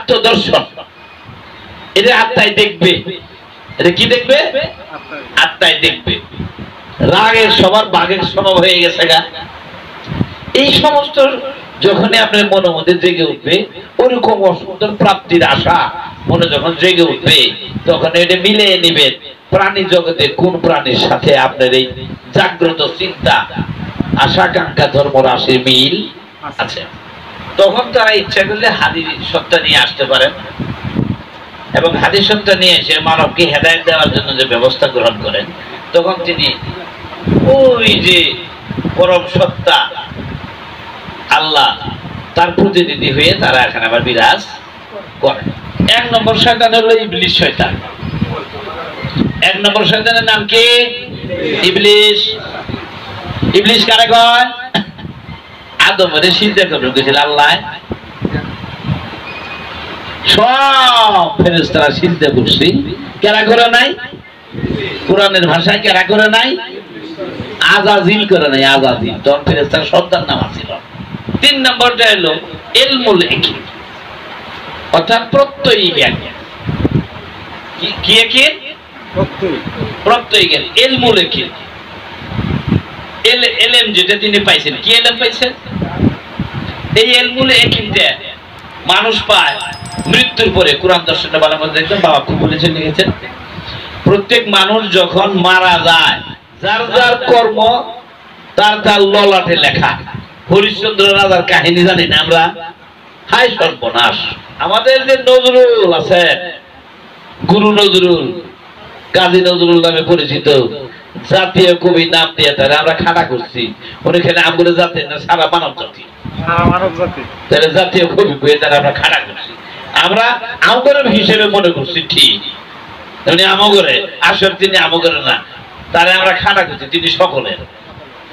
আত্মদর্শন, এটা আত্মায় দেখবে। এটা কি দেখবে? আত্মায় দেখবে। রাগের সবার বাঘের স্বভাব হয়ে গেছে গা। এই সমস্ত যখনই আপনার মনের মধ্যে জেগে উঠবে, ওরকম অসুন্দর প্রাপ্তির আশা মনে যখন জেগে উঠবে, তখন এটা মিলিয়ে নিবেন প্রাণী জগতে কোন প্রাণীর সাথে আপনার এই জাগ্রত চিন্তা আশাকাঙ্ক্ষা ধর্ম রাশির মিল আছে। তখন তারা ইচ্ছা করলে হাদিস সত্তা নিয়ে আসতে পারেন, এবং হাদিস সত্তা নিয়ে এসে মানবকে হেদায়েত দেওয়ার জন্য যে ব্যবস্থা গ্রহণ করেন, তখন তিনি ওই যে পরম সত্তা আল্লাহ তার প্রতিনিধি হয়ে তারা এখানে আবার বিরাজ করে। এক নম্বর শয়তান হলো ইবলিস শয়তান। এক নম্বর শয়তানের নাম কি? ইবলিস। ইবলিস কারে কয়? আদমের সিজদা করতে গেছিল আল্লাহ, সব ফেরেশতারা সিজদা করছে, কেরা করে নাই? কোরআনের ভাষায় কেরা করে নাই? আজাজিল করে নাই। আজাজিল তখন ফেরেশতার সর্দার নাম ছিল। 3 নম্বরটা হলো ইলমুল ইয়াকিন, অর্থাৎ প্রত্যয়ী জ্ঞান। কি ইয়াকিন? প্রত্যয়ী জ্ঞান। ইলমুল ইয়াকিন, এলেম যেটা তিনি পাইছেন। কি এলেম পাইছেন? এই ইলমুল ইয়াকিনটা মানুষ পায় মৃত্যুর পরে। কোরআন দর্শনটা ভালো মতো দেখবেন, বাবা খুব বলেছেন, লিখেছেন, প্রত্যেক মানুষ যখন মারা যায়, যার যার কর্ম তার তার ললাটে লেখা। হরিশ্চন্দ্র রাজার কাহিনী জানি না আমরা? হাই সর্বনাশ! আমাদের যে নজরুল আছে, গুরু নজরুল, কাজী নজরুল নামে পরিচিত, জাতীয় কবি নাম দিয়ে তারা আমরা খাড়া করছি। ওখানে আমরা জাতি না, সারা মানব জাতি, তাহলে জাতীয় কবি বইয়ে তারা আমরা খাড়া করছি। আমরা আমগরের হিসেবে মনে করছি, ঠিক আমগরে, আসলে তিনি আমগরে না, তারা আমরা খাড়া করছি, তিনি সকলের।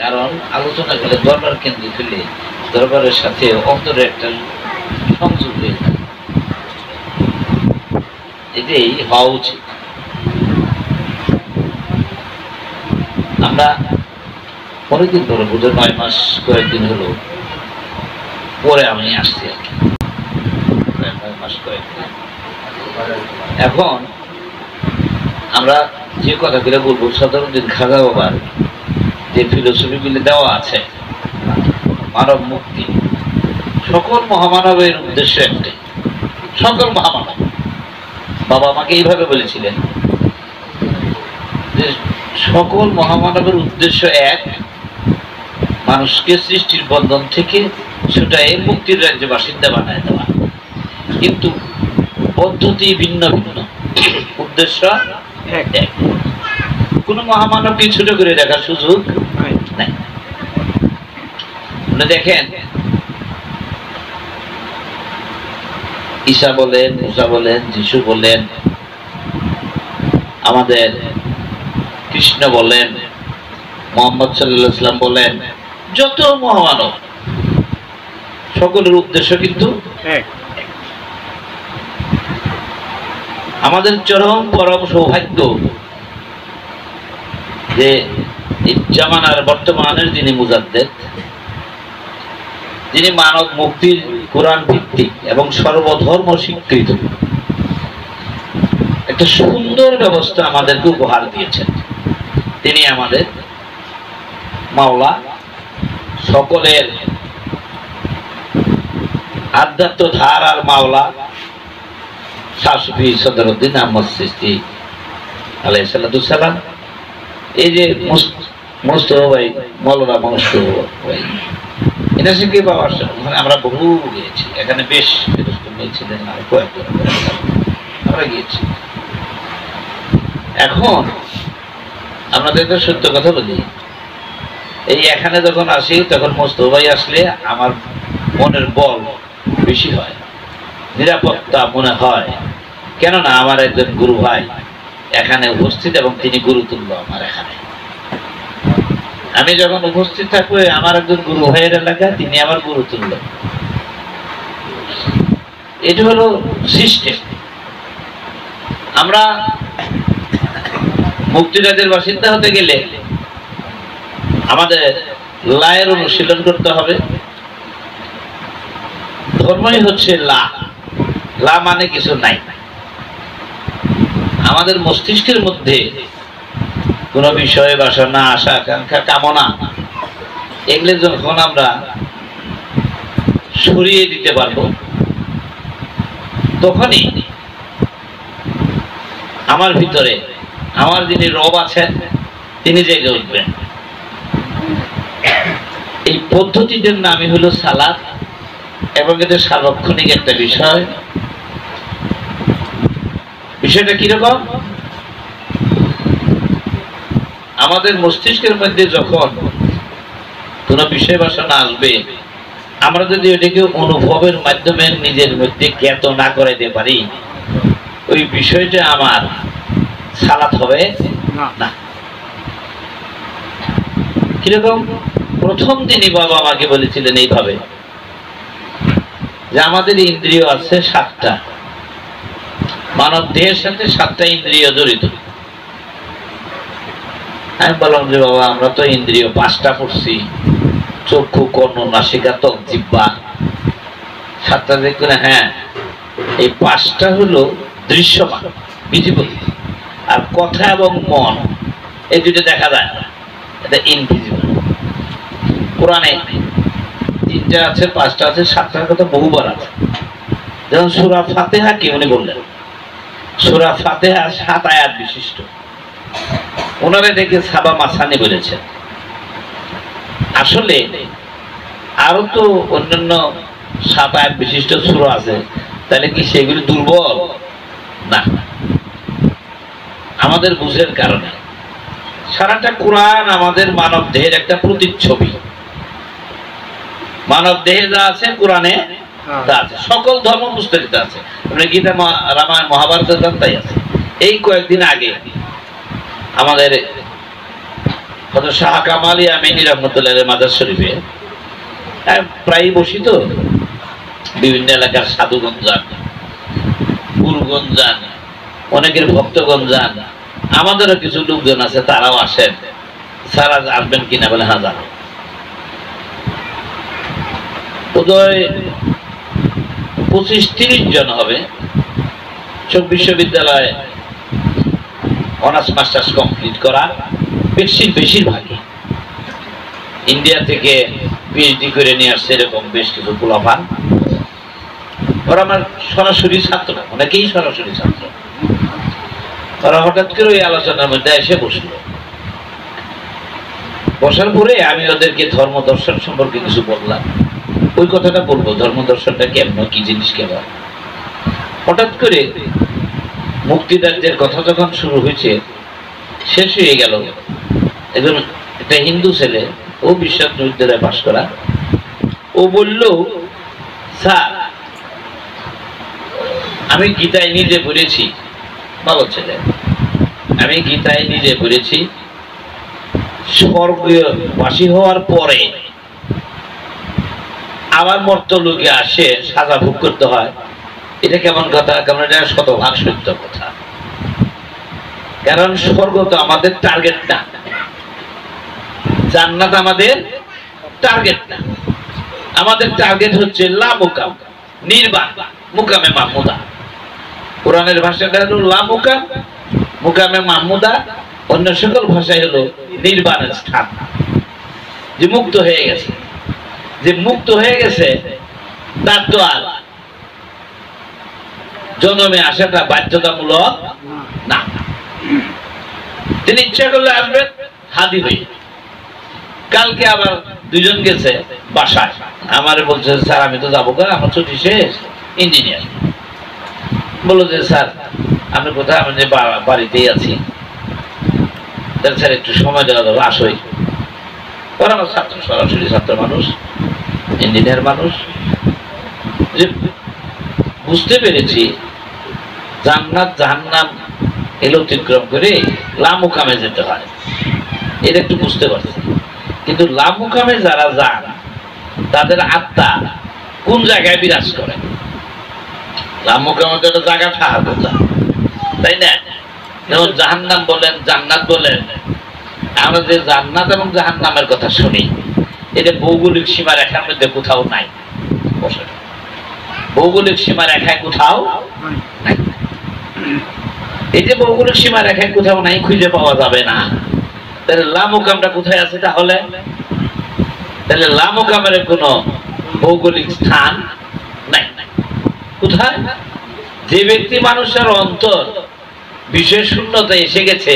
কারণ আলোচনা করলে দরবার কেন্দ্রে ফেলে দরবারের সাথে অন্তরে একটা সংযোগ হয়ে যায়। এটাই হওয়া উচিত। আমরা অনেকদিন ধরে, বুঝে 9 মাস কয়েকদিন হলো পরে আমি আসছি আর কি, 9 মাস কয়েকদিন। এখন আমরা যে কথাগুলো বলবো, সাধারণদিন খাজা বাবার যে ফিলোসফি গুলি দেওয়া আছে, মানব মুক্তি, সকল মহামানবের উদ্দেশ্য একটাই। সকল মহামানব, বাবা আমাকে এইভাবে বলেছিলেন যে সকল মহামানবের উদ্দেশ্য এক, মানুষকে সৃষ্টির বন্ধন থেকে ছুটায়ে মুক্তির রাজ্যে বাসিন্দা বানায় দেওয়া। কিন্তু পদ্ধতি ভিন্ন ভিন্ন, উদ্দেশ্য এক। কোন মহামানবকে ছোট করে দেখার সুযোগ নাই। দেখেন, ঈসা বলেন, মুসা বলেন, যিশু বলেন, আমাদের কৃষ্ণ বলেন, মুহাম্মদ সাল্লাল্লাহু আলাইহি ওয়াসাল্লাম বলেন, যত মহামানব, সকলের উদ্দেশ্য কিন্তু এক। আমাদের চরম পরম সৌভাগ্য যে জামানার বর্তমানের যিনি মুজাদ্দেদ, যিনি মানব মুক্তির কোরআন ভিত্তিক এবং সর্বধর্ম স্বীকৃত একটা সুন্দর ব্যবস্থা আমাদেরকে উপহার দিয়েছেন। তিনি আমাদের মাওলা, সকলের আধ্যাত্ম ধারার মাওলা, শাহ সুফি সদরউদ্দিন আহমদ চিশতি আলাইহিস সালাম। এই যে মোস্তফা ভাই, মৌলানা মোস্তফা ভাই, এটা শিখে পাওয়ার মানে আমরা বহু গিয়েছি। এখানে বেশ ছিলেন, আর কয়েকজন আমরা গিয়েছি। এখন আপনাদের তো সত্য কথা বলি, এই এখানে যখন আসি তখন মোস্তফা ভাই আসলে আমার মনের বল বেশি হয়, নিরাপত্তা মনে হয়। কেননা আমার একজন গুরু ভাই এখানে উপস্থিত এবং তিনি গুরুতুল্য আমার এখানে। আমি যখন উপস্থিত থাকবো, আমার একজন গুরু ভাইয়ের এলাকা, তিনি আমার গুরুতুল্য। এটা হলো সিস্টেম। আমরা মুক্তিরাজের বাসিন্দা হতে গেলে আমাদের লায়ের অনুশীলন করতে হবে। ধর্মই হচ্ছে লা, লা মানে কিছু নাই। আমাদের মস্তিষ্কের মধ্যে কোন বিষয়ে বাসনা, আশা, আকাঙ্ক্ষা, কামনা এগুলো যখন আমরা সরিয়ে দিতে পারবো, তখনই আমার ভিতরে আমার যিনি রব আছেন তিনি জেগে উঠবেন। এই পদ্ধতিটার নামই হলো সালাত, এবং এটা সার্বক্ষণিক একটা বিষয়। বিষয়টা কিরকম? আমাদের মস্তিষ্কের মধ্যে যখন কোন বিষয় বাসনা আসবে, আমরা যদি এটাকে অনুভবের মাধ্যমে নিজের মধ্যে জ্ঞাত না করাইতে পারি, ওই বিষয়টা আমার সালাত হবে না। কিরকম? প্রথম দিনই বাবা আমাকে বলেছিলেন এইভাবে যে আমাদের ইন্দ্রিয় আছে 7টা, মানব দেহের সাথে 7টা ইন্দ্রিয় জড়িত। আমি বললাম যে বাবা আমরা তো ইন্দ্রিয় 5টা পড়ছি, চক্ষু, কর্ণ, নাসিকা, ত্বক, জিহ্বা, 7টা দেখবেন। হ্যাঁ, এই 5টা হলো দৃশ্যমান, ভিজিবল, আর কথা এবং মন এই দুটো দেখা যায় না, এটা ইনভিজিবল। কোরআনে 3টা আছে, 5টা আছে, 7টার কথা বহুবার আছে। যেমন সূরা ফাতিহা কি উনি বললেন, সূরা ফাতিহা 7 আয়াত বিশিষ্ট। ওনারা এটাকে সাবা মাসানি বলেছেন। আসলে আরো তো অন্যান্য 7 আয়াত বিশিষ্ট সূরা আছে, তাহলে কি সেগুলি দুর্বল? না, আমাদের বুঝের কারণে। সারাটা কোরআন আমাদের মানব দেহের একটা প্রতিচ্ছবি। মানব দেহে যা আছে কোরআনে তা আছে, সকল ধর্ম পুস্তকে আছে। গীতা, রামায়ণ, মহাভারতের তাই আছে। এই কয়েকদিন আগে আমাদের শাহ কামাল আমিনী রহমতুল্লাহ মাজার শরীফে প্রায় বসি তো, বিভিন্ন এলাকার সাধুগণ যান, গুরুগণ যান, অনেকের ভক্তগণ যান, আমাদেরও কিছু লোকজন আছে তারাও আসেন। স্যার আজ আসবেন কিনা? বলে হ্যাঁ যান। বোধহয় 25-30 জন হবে। সব বিশ্ববিদ্যালয়ে অনার্স মাস্টার্স কমপ্লিট করা, বেশিরভাগই ইন্ডিয়া থেকে পিএইচডি করে নিয়ে আসছে, এরকম বেশ কিছু পোলাপান। ওরা আমার সরাসরি ছাত্র, অনেকেই সরাসরি ছাত্র। ওরা হঠাৎ করে ওই আলোচনার মধ্যে এসে বসলো। বসার পরে আমি ওদেরকে ধর্ম দর্শন সম্পর্কে কিছু বললাম। ওই কথাটা বলবো, ধর্ম দর্শনটা কেমন, কি জিনিস কেমন। হঠাৎ করে মুক্তিদারদের কথা যখন শুরু হয়েছে, শেষ হয়ে গেল। একজন একটা হিন্দু ছেলে, ও বিশ্ববিদ্যালয়ে পাশ করা, ও বলল স্যার আমি গীতায় নিজে পড়েছি। ভালো ছেলে, আমি গীতায় নিজে পড়েছি স্বর্গবাসী হওয়ার পরে আবার মর্তলোকে আসে সাজা ভোগ করতে হয়। এটা কেমন কথা? কেমন? এটা শতভাগ সত্য কথা। কারণ স্বর্গ তো আমাদের টার্গেট না, জান্নাত আমাদের টার্গেট না। আমাদের টার্গেট হচ্ছে লা মুকাম, নির্বাণ, মুকামে মাহমুদা। কোরআনের ভাষাটা হলো লা মুকাম, মুকামে মাহমুদা। অন্য সকল ভাষায় হলো নির্বাণের স্থান। যে মুক্ত হয়ে গেছে, যে মুক্ত হয়ে গেছে তার তো আর জন্মে আসাটা বাধ্যতামূলক না। তিনি ইচ্ছা করলে আসবেন, হাদি হয়ে। কালকে আবার 2 জন গেছে বাসায়, আমার বলছে স্যার আমি তো যাবো, আমার ছুটি শেষ। ইঞ্জিনিয়ার বললো যে স্যার আপনি কোথায়? আমি যে বাড়িতেই আছি। স্যার একটু সময় দেওয়া যাবে, আসোই। ওরা আমার ছাত্র, সরাসরি ছাত্র মানুষ, ইঞ্জিনিয়ার মানুষ। যে বুঝতে পেরেছি জান্নাত জাহান্নাম এগুলো অতিক্রম করে লামুকামে যেতে হয়, এটা একটু বুঝতে পারছি। কিন্তু লামুকামে যারা যান তাদের আত্মা কোন জায়গায় বিরাজ করে? লামুকামে তো একটা জায়গা থাকার কথা, তাই না? যেমন জাহান্নাম বলেন, জান্নাত বলেন, আমরা যে জান্নাত এবং জাহান্নামের কথা শুনি, এটা ভৌগোলিক সীমা রেখার মধ্যে কোথাও নাই। ভৌগোলিক সীমা রেখায় কোথাও নাই। এই যে ভৌগোলিক সীমা রেখায় কোথাও নাই, খুঁজে পাওয়া যাবে না, তাহলে লামুকামটা কোথায় আছে? তাহলে লামুকামের কোনো ভৌগোলিক স্থান নাই। কোথায়? যে ব্যক্তি মানুষের অন্তর বিশেষ শূন্যতা এসে গেছে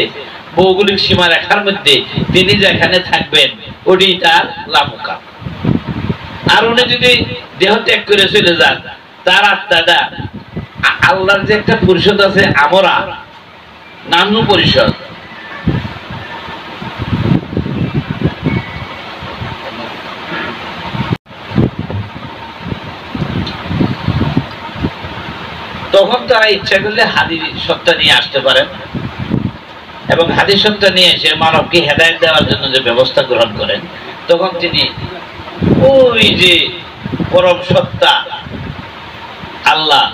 ভৌগোলিক সীমা রেখার মধ্যে, তিনি যেখানে থাকবেন ওটি তার লামুকাম। আর উনি যদি দেহ ত্যাগ করে চলে যান, তার আত্মাটা আল্লাহর যে একটা পরিষদ আছে আমরা, নান্য পরিষদ, তখন তারা ইচ্ছা করলে হাদিস সত্তা নিয়ে আসতে পারেন এবং হাদিস সত্তা নিয়ে এসে মানবকে হেদায়েত দেওয়ার জন্য যে ব্যবস্থা গ্রহণ করেন, তখন তিনি ওই যে পরম সত্তা আল্লাহ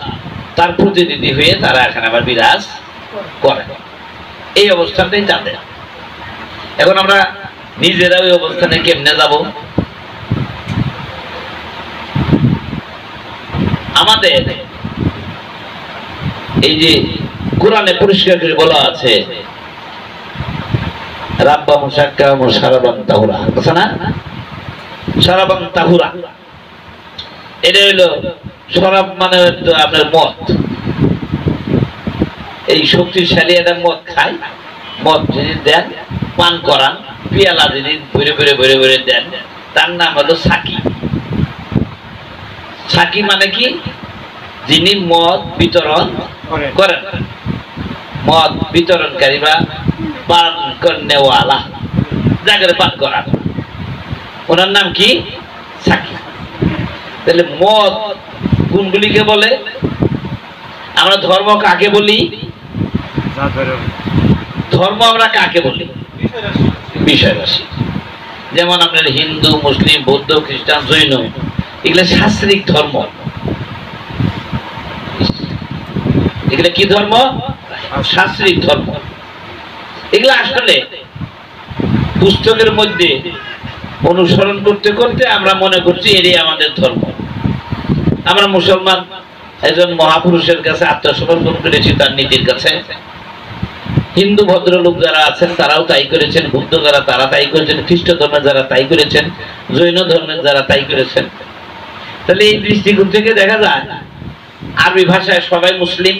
তার প্রতিনিধি হয়ে তারা এখানে আবার বিরাজ করেন। এই অবস্থানটাই তাদের। এখন আমরা নিজেরা ওই অবস্থানে কেমনে যাব? আমাদের এই যে কোরআনে পরিষ্কার করে বলা আছে রাব্বা মুশাক্কা মুশারাবান তাহুরা, আছে না? শারাবান তাহুরা, এটা হলো শরাব মানে আপনার মদ। এই শক্তিশালী একটা মদ খায়, মদ জিনিস দেন, পান করান, পিয়ালা জিনিস ভরে ভরে ভরে ভরে দেন, তার নাম হলো সাকি। সাকি মানে কি? যিনি মদ বিতরণ করেন, মদ বিতরণকারী বা পান করনেওয়ালা, যাকে পান করান, ওনার নাম কি? সাকি। তাহলে মদ কোনগুলিকে বলে? আমরা ধর্ম কাকে বলি? ধর্ম আমরা কাকে বলি? বিষয়রাশি। যেমন আপনার হিন্দু, মুসলিম, বৌদ্ধ, খ্রিস্টান, জৈন, এগুলো শাস্ত্রিক ধর্ম। এগুলো কি ধর্ম? শাস্ত্রিক ধর্ম। এগুলো আসলে পুস্তকের মধ্যে অনুসরণ করতে করতে আমরা মনে করছি এটাই আমাদের ধর্ম। আমরা মুসলমান একজন মহাপুরুষের কাছে আত্মসমর্পণ করেছি, তার নীতির কাছে। হিন্দু ভদ্রলোক যারা আছেন তারাও তাই করেছেন, বৌদ্ধ যারা তারা তাই করেছেন, খ্রিস্ট ধর্মের যারা তাই করেছেন, জৈন ধর্মের যারা তাই করেছেন। তাহলে এই দৃষ্টিকোণ থেকে দেখা যায় আরবি ভাষায় সবাই মুসলিম,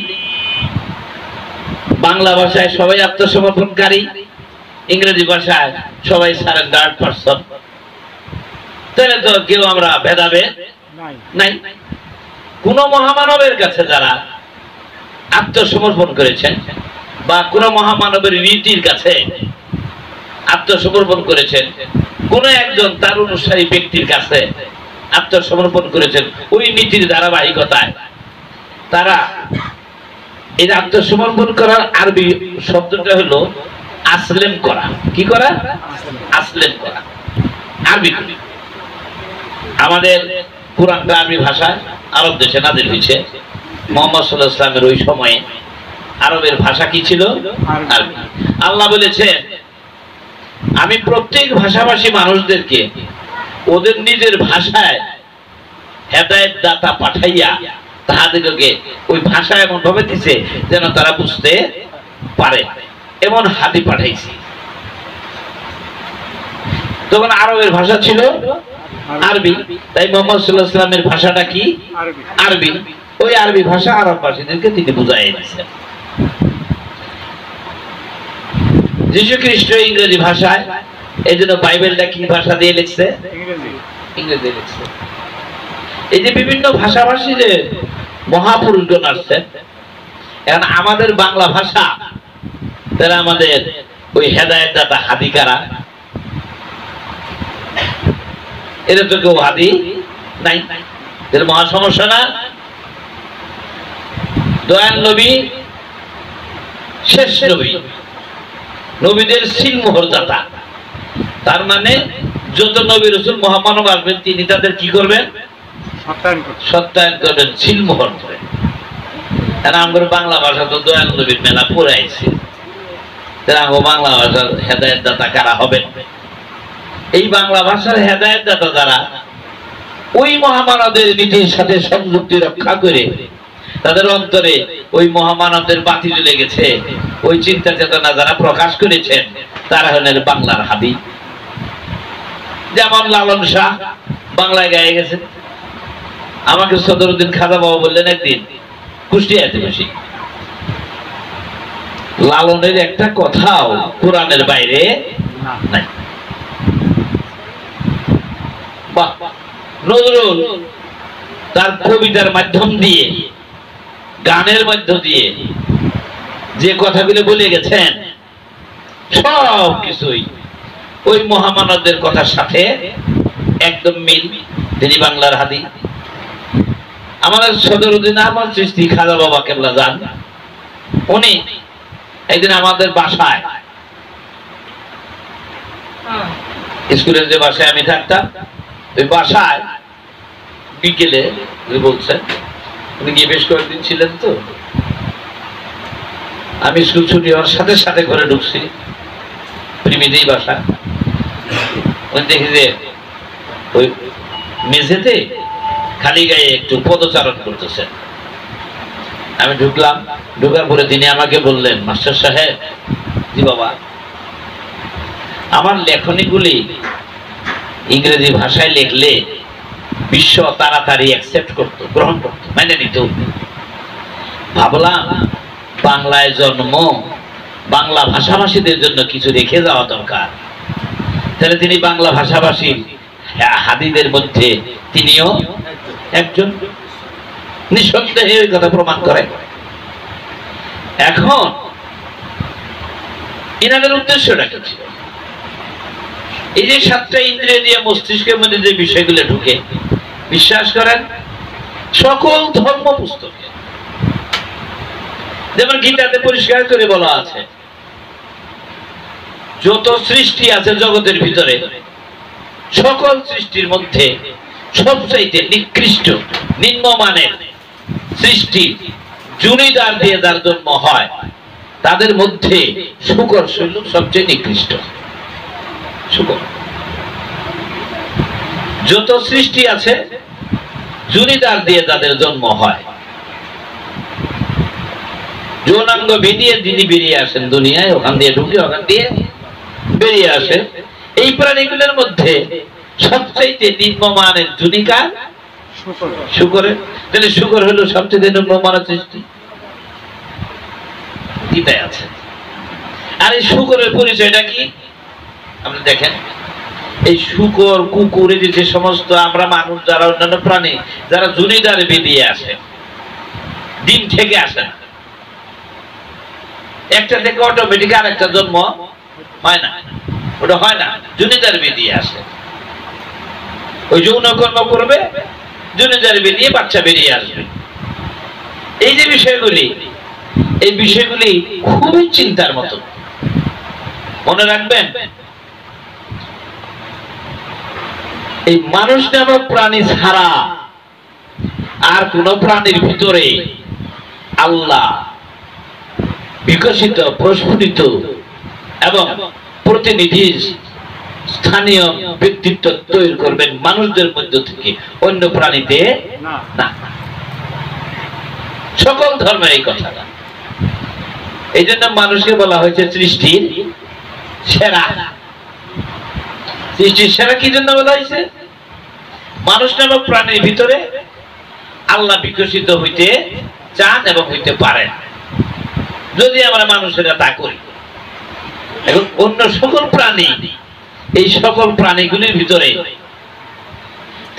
বাংলা ভাষায় সবাই আত্মসমর্পণকারী, ইংরেজি ভাষায় সবাই সারেন্ডার্ড পারসন। তাহলে তো কেউ আমরা ভেদাভেদ নাই। কোন মহামানবের কাছে যারা আত্মসমর্পণ করেছেন বা কোন মহামানবের নীতির কাছে আত্মসমর্পণ করেছেন, কোন একজন তার অনুসারী ব্যক্তির কাছে আত্মসমর্পণ করেছেন, ওই নীতির ধারাবাহিকতায় তারা এই আত্মসমর্পণ করার আরবি শব্দটা হলো আসলেম করা। কি করা? আসলেম করা। আরবি। আমাদের কোরআনটা আরবি ভাষায় আরব দেশে নাযিল হয়েছে। মুহাম্মদ সাল্লাল্লাহু আলাইহি ওয়াসাল্লামের ওই সময়ে আরবের ভাষা কি ছিল? আরবি। আল্লাহ বলেছেন, আমি প্রত্যেক ভাষাভাষী মানুষদেরকে ওদের নিজের ভাষায় হেদায়েত দাতা পাঠাইয়া তাহাদেরকে ওই ভাষা এমন ভাবে দিছে যেন তারা বুঝতে পারে, এমন হাদি পাঠাইছি। তখন আরবের ভাষা ছিল আরবি, তাই মুহাম্মদ সাল্লাল্লাহু আলাইহি ওয়াসাল্লামের ভাষাটা কি? আরবি। ওই আরবি ভাষা আরববাসীদেরকে তিনি বুঝাইয়া দিয়েছেন। যীশু খ্রিস্ট ইংরেজি ভাষায়, এই জন্য বাইবেলটা কি ভাষা দিয়ে লিখছে? ইংরেজি লিখছে। এই যে বিভিন্ন ভাষাভাষী যে মহাপুরুষগণ আসছেন, এখন আমাদের বাংলা ভাষা, তারা আমাদের ওই হেদায়েত দাতা হাদিকারা, এরা তো কেউ হাদি নাই। এর মহা সমস্যা না? দয়াল নবী শেষ নবী, নবীদের সিলমোহর দাতা। তার মানে যত নবী রাসূল মহামানব আসবেন তিনি তাদের কি করবেন? সত্যায়ন করবেন, সিলমোহর করে। কারণ আমাদের বাংলা ভাষা তো দয়াল নবীর মেলা পুরাইছে, বাংলা ভাষার হেদায়েত দাতা কারা হবেন? এই বাংলা ভাষার হেদায়েত দাতা যারা, ওই মহামানবের নীতির সাথে সংযুক্তি রক্ষা করে তাদের অন্তরে ওই মহামানবের বাতি জ্বলে গেছে। ওই চিন্তা চেতনা যারা প্রকাশ করেছেন তারা হলেন বাংলার হাদি। যেমন লালন শাহ বাংলায় গায়ে গেছে। আমাকে সদরুদ্দিন খাজা বাবা বললেন একদিন কুষ্টিয়াতে বসি, লালনের একটা কথাও কোরআনের বাইরে নাই। বাহ, নজরুল তার কবিতার মাধ্যম দিয়ে, গানের মধ্য দিয়ে যে কথাগুলো বলে গেছেন সব কিছুই ওই মহামানবদের কথার সাথে একদম মিল। তিনি বাংলার হাদি। আমাদের সদরুদ্দিন আহমদ চিশতি খাজা বাবা কেবলা যান, উনি একদিন আমাদের বাসায়, স্কুলের যে বাসায় আমি থাকতাম, ওই বাসায় বিকেলে বলছেন, উনি গিয়ে বেশ কয়েকদিন ছিলেন। তো আমি স্কুল ছুটি হওয়ার সাথে সাথে ঘরে ঢুকছি, প্রিমিতেই বাসা। উনি দেখি যে ওই মেঝেতে খালি গায়ে একটু পদচারণ করতেছেন। আমি ঢুকলাম, ঢুকার পরে তিনি আমাকে বললেন, মাস্টার সাহেব। জি বাবা। আমার লেখনীগুলি ইংরেজি ভাষায় লিখলে বিশ্ব তাড়াতাড়ি অ্যাকসেপ্ট করত, গ্রহণ করত, মেনে নিত। ভাবলাম বাংলায় জন্ম, বাংলা ভাষাভাষীদের জন্য কিছু রেখে যাওয়া দরকার। তাহলে তিনি বাংলা ভাষাভাষী হাদিদের মধ্যে তিনিও একজন, নিঃসন্দেহে ওই কথা প্রমাণ করে। এখন ইনাদের উদ্দেশ্যটা কি ছিল? এই যে 7টা ইন্দ্রিয় দিয়ে মস্তিষ্কের মধ্যে যে বিষয়গুলো ঢুকে, বিশ্বাস করেন সকল ধর্ম পুস্তকে, যেমন গীতাতে পরিষ্কার করে বলা আছে, যত সৃষ্টি আছে জগতের ভিতরে, সকল সৃষ্টির মধ্যে সবচাইতে নিকৃষ্ট নিম্নমানের সৃষ্টি জুনিদার দিয়ে যার জন্ম হয়, তাদের মধ্যে শূকর শৈল সবচেয়ে নিকৃষ্ট। শূকর যত সৃষ্টি আছে জুনিদার দিয়ে যাদের জন্ম হয়, যৌনাঙ্গ বেরিয়ে যিনি বেরিয়ে আসেন দুনিয়ায়, ওখান দিয়ে ঢুকে ওখান দিয়ে বেরিয়ে আসে, এই প্রাণীগুলোর মধ্যে সবচাইতে নিম্নমানের জুনিকা শূকরের। তাহলে শূকর হলো সবচেয়ে নিম্নমানের সৃষ্টি, গীতায় আছে। আর এই শূকরের পরিচয়টা কি? আপনি দেখেন, এই শূকর কুকুর, যে সমস্ত আমরা মানুষ যারা অন্যান্য প্রাণী যারা জুনিদারে বেরিয়ে আসে, ডিম থেকে আসে না, একটা থেকে অটোমেটিক আর একটা জন্ম হয় না, ওটা হয় না, জুনিদার বেরিয়ে আসে। ওই যৌন কর্ম করবে, জুনিদার বেরিয়ে বাচ্চা বেরিয়ে আসবে। এই যে বিষয়গুলি, এই বিষয়গুলি খুবই চিন্তার মতো, মনে রাখবেন। এই মানুষ নামক প্রাণী ছাড়া আর কোন প্রাণীর ভিতরে আল্লাহ বিকশিত, প্রস্ফুটিত এবং প্রতিনিধি স্থানীয় ব্যক্তিত্ব তৈরি করবেন মানুষদের মধ্য থেকে, অন্য প্রাণীতে না। সকল ধর্মের এই কথাটা। এই জন্য মানুষকে বলা হয়েছে সৃষ্টির সেরা। সৃষ্টির সেরা কি জন্য বলা হয়েছে? মানুষ নামক প্রাণীর ভিতরে আল্লাহ বিকশিত হইতে চান এবং হইতে পারেন, যদি আমরা মানুষেরা তা করি। এখন অন্য সকল প্রাণী, এই সকল প্রাণীগুলির ভিতরে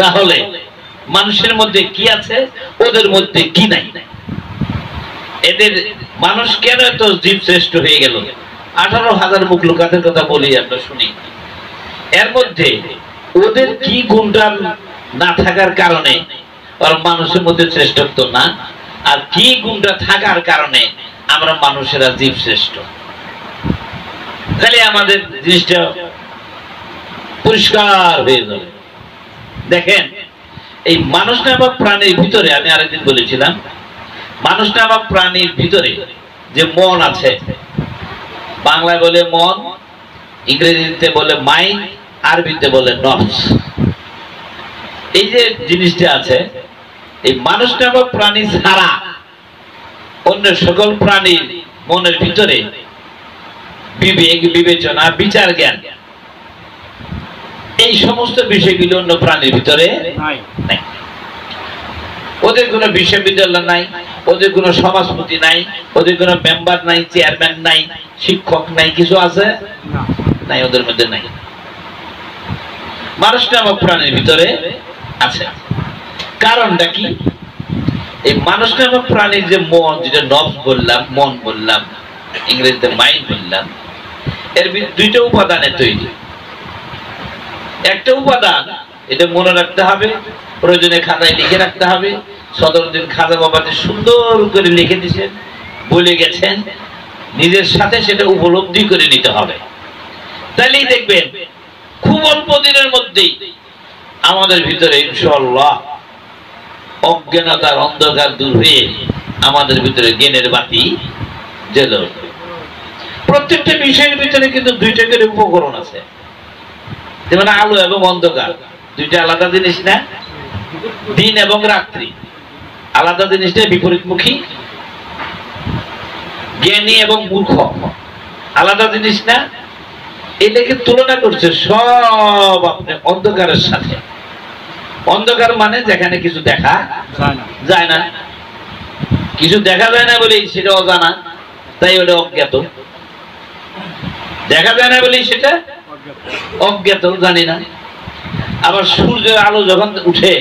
তাহলে মানুষের মধ্যে কি আছে, ওদের মধ্যে কি নাই? এদের মানুষ কেন এত জীব শ্রেষ্ঠ হয়ে গেল? 18,000 মুখলুকাতের কথা বলি, আমরা শুনি। এর মধ্যে ওদের কি গুণটা না থাকার কারণে আর মানুষের মধ্যে শ্রেষ্ঠত্ব না, আর কি গুণটা থাকার কারণে আমরা মানুষেরা জীব শ্রেষ্ঠ? তাহলে আমাদের জিনিসটা পরিষ্কার হয়ে যাবে। দেখেন, এই মানুষ নামক প্রাণীর ভিতরে, আমি আরেকদিন বলেছিলাম, মানুষ নামক প্রাণীর ভিতরে যে মন আছে, বাংলায় বলে মন, ইংরেজিতে বলে মাইন্ড, আরবিতে বলে নফস। এই যে জিনিসটা আছে, এই মানুষ নামক প্রাণী ছাড়া অন্য সকল প্রাণীর মনের ভিতরে বিবেক, বিবেচনা, বিচার, জ্ঞান, এই সমস্ত বিষয়গুলো অন্য প্রাণীর ভিতরে নাই। ওদের কোনো বিশ্ববিদ্যালয় নাই, ওদের কোনো সমাজপতি নাই, ওদের কোনো মেম্বার নাই, চেয়ারম্যান নাই, শিক্ষক নাই, কিছু আছে নাই, ওদের মধ্যে নাই। মানুষ নামক প্রাণীর ভিতরে আছে। কারণটা কি? এই মানুষ নামক প্রাণীর যে মন, যেটা নফস বললাম, মন বললাম, ইংরেজিতে মাইন্ড বললাম, এর দুইটা উপাদানে তৈরি। একটা উপাদান, এটা মনে রাখতে হবে, প্রয়োজনে খাতায় লিখে রাখতে হবে। সদরুদ্দিন খাজা বাবাজি সুন্দর করে লিখে দিয়েছেন, বলে গেছেন, নিজের সাথে সেটা উপলব্ধি করে নিতে হবে। তাহলেই দেখবেন খুব অল্প দিনের মধ্যেই আমাদের ভিতরে ইনশাআল্লাহ অজ্ঞানতার অন্ধকার দূর হয়ে আমাদের ভিতরে জ্ঞানের বাতি জ্বলে উঠবে। প্রত্যেকটা বিষয়ের ভিতরে কিন্তু দুইটা করে উপকরণ আছে, যেমন আলো এবং অন্ধকার দুইটা আলাদা জিনিস না। দিন এবং রাত্রি আলাদা জিনিস না, বিপরীতমুখী। জ্ঞানী এবং মূর্খ আলাদা জিনিস না। এটাকে তুলনা করছে সব আপনি অন্ধকারের সাথে। অন্ধকার মানে যেখানে কিছু দেখা যায় না, কিছু দেখা যায় না বলেই সেটা অজানা, তাই ওটা অজ্ঞাত। দেখা যায় না বলেই সেটা অজ্ঞাত, জানি না। আবার সূর্যের আলো যখন উঠে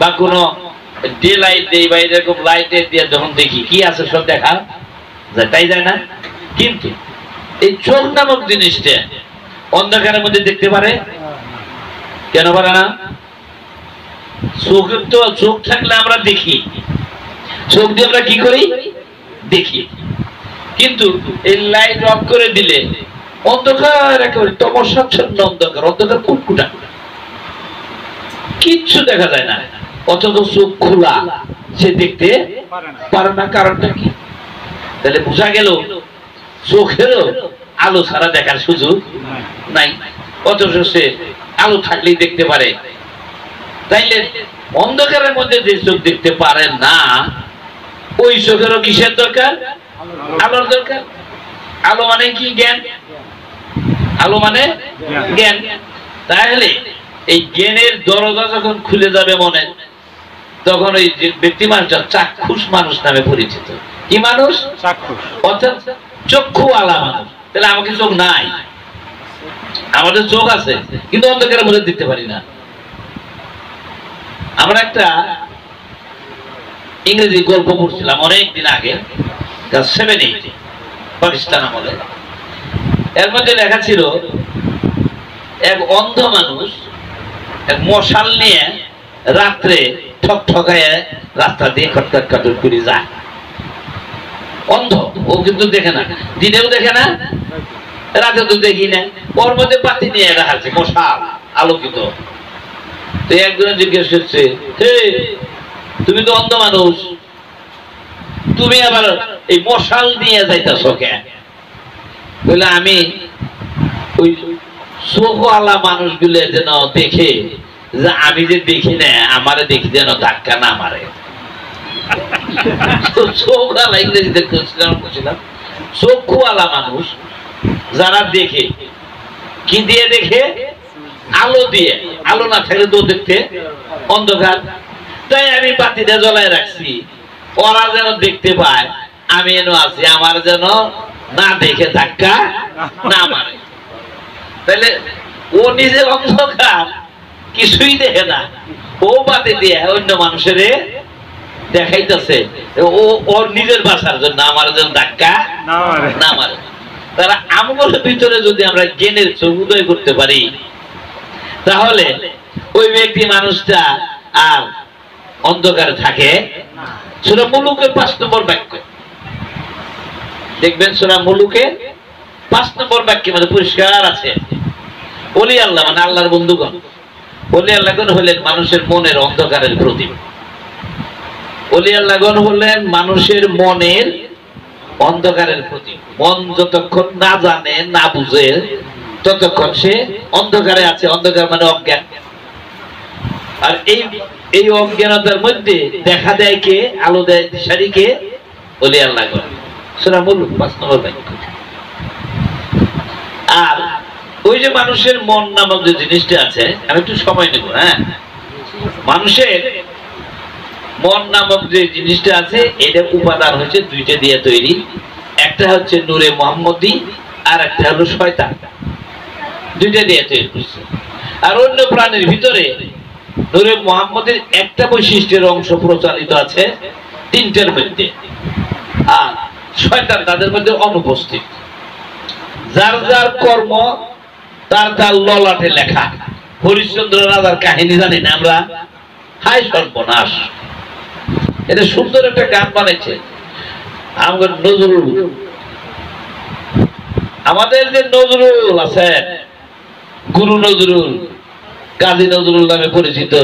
বা কোনো ডে লাইট দেই বা এরকম লাইটে দিয়ে যখন দেখি কি আছে সব দেখা যায়, তাই যায় না। কিন্তু এই চোখ নামক জিনিসটা অন্ধকারের মধ্যে দেখতে পারে, কেন পারে না? চোখের তো চোখ থাকলে আমরা দেখি, চোখ দিয়ে আমরা কি করি? দেখি। কিন্তু এই লাইট অফ করে দিলে অন্ধকার, একেবারে তমসাচ্ছন্ন অন্ধকার, অন্ধকার কুটকুটা, কিচ্ছু দেখা যায় না। অথচ চোখ খোলা, সে দেখতে পারে না। কারণটা কি? তাহলে বোঝা গেল চোখেরও আলো ছাড়া দেখার সুযোগ নাই, অথচ সে আলো থাকলেই দেখতে পারে। তাইলে অন্ধকারের মধ্যে যে চোখ দেখতে পারে না, ওই চোখেরও কিসের দরকার? আলোর দরকার। আলো মানে কি? জ্ঞান। আলো মানে জ্ঞান। তাহলে এই জ্ঞানের দরজা যখন খুলে যাবে মনে, তখন ওই যে ব্যক্তি মানুষটা চাক্ষুষ মানুষ নামে পরিচিত। কি মানুষ? চাক্ষুষ, অর্থাৎ চক্ষুওয়ালা মানুষ। তাহলে আমাকে চোখ নাই, আমাদের চোখ আছে, কিন্তু অন্ধকারের মধ্যে দেখতে পারি না। আমরা একটা ইংরেজি গল্প পড়ছিলাম অনেকদিন আগে, ক্লাস 7-8, পাকিস্তান আমলে। এর মধ্যে লেখা ছিল এক অন্ধ মানুষ এক মশাল নিয়ে রাত্রে ঠক ঠকায় রাস্তা দিয়ে খটখট খটর করে যায়। অন্ধ, ও কিন্তু দেখে না, দিনেও দেখে না, রাতে তো দেখি না। ওর মধ্যে বাতি নিয়ে রাখছে, মশাল আলোকিত। তো একজনে জিজ্ঞেস করছে, হে তুমি তো অন্ধ মানুষ, তুমি আবার এই মশাল নিয়ে যাইতেছ কেন? বলে আমি ওই চোখওয়ালা মানুষগুলো যেন দেখে যে আমি যে দেখি না, আমারে দেখি যেন ধাক্কা না মারে। চোখওয়ালা, ইংরেজিতে বলছিলাম, চক্ষুওয়ালা মানুষ যারা দেখে, কি দিয়ে দেখে? আলো দিয়ে। আলো না থাকলে তো দেখতে অন্ধকার। তাই আমি বাতিটা জ্বলায় রাখছি, ওরা যেন দেখতে পায় আমি এনে আছি, আমার যেন না দেখে ধাক্কা না মারে। তাহলে ও নিজে অন্ধকার, কিছুই দেখে না, ও বাতি দিয়ে অন্য মানুষের দেখাইতেছে ও ওর নিজের বাসার জন্য, আমার যেন ধাক্কা না মারে। তারা আমগোর ভিতরে যদি আমরা জ্ঞানের চোখ উদয় করতে পারি, তাহলে ওই ব্যক্তি মানুষটা আর অন্ধকারে থাকে। সূরা মুলুকের 5 নম্বর বাক্য দেখবেন, সূরা মুলুকের 5 নম্বর বাক্যে মানে পরিষ্কার আছে, ওলি আল্লাহ মানে আল্লাহর বন্ধুগণ, ওলি আল্লাহগণ হলেন মানুষের মনের অন্ধকারের প্রদীপ। ওলি আল্লাহগণ হলেন মানুষের মনের অন্ধকারের প্রদীপ। মন যতক্ষণ না জানে, না বুঝে, ততক্ষণ সে অন্ধকারে আছে। অন্ধকার মানে অজ্ঞান। আর এই এই অজ্ঞানতার মধ্যে দেখা দেয় কে, আলো দেয় দিশারি কে, বলি আল্লাহ করে। সূরা মুলক ৫ নম্বর বাক্য। আর ওই যে মানুষের মন নামক যে জিনিসটা আছে, আমি একটু সময় নেব। হ্যাঁ, মানুষের মন নামক যে জিনিসটা আছে, এটা উপাদান হচ্ছে দুইটা দিয়ে তৈরি। একটা হচ্ছে নূরে মুহাম্মদী, আর একটা হলো শয়তান। দুইটা দিয়ে তৈরি করছে। আর অন্য প্রাণীর ভিতরে নূরে মুহাম্মদের একটা বৈশিষ্ট্যের অংশ প্রচালিত আছে তিনটার মধ্যে, আর শয়তান তাদের মধ্যে অনুপস্থিত। যার যার কর্ম তার তার ললাটে লেখা। হরিশ্চন্দ্র রাজার কাহিনী জানি না আমরা? হায় সর্বনাশ! এটা সুন্দর একটা গান বানাইছে আমাদের নজরুল। আমাদের যে নজরুল আছে, গুরু নজরুল, কাজী নজরুল নামে পরিচিত,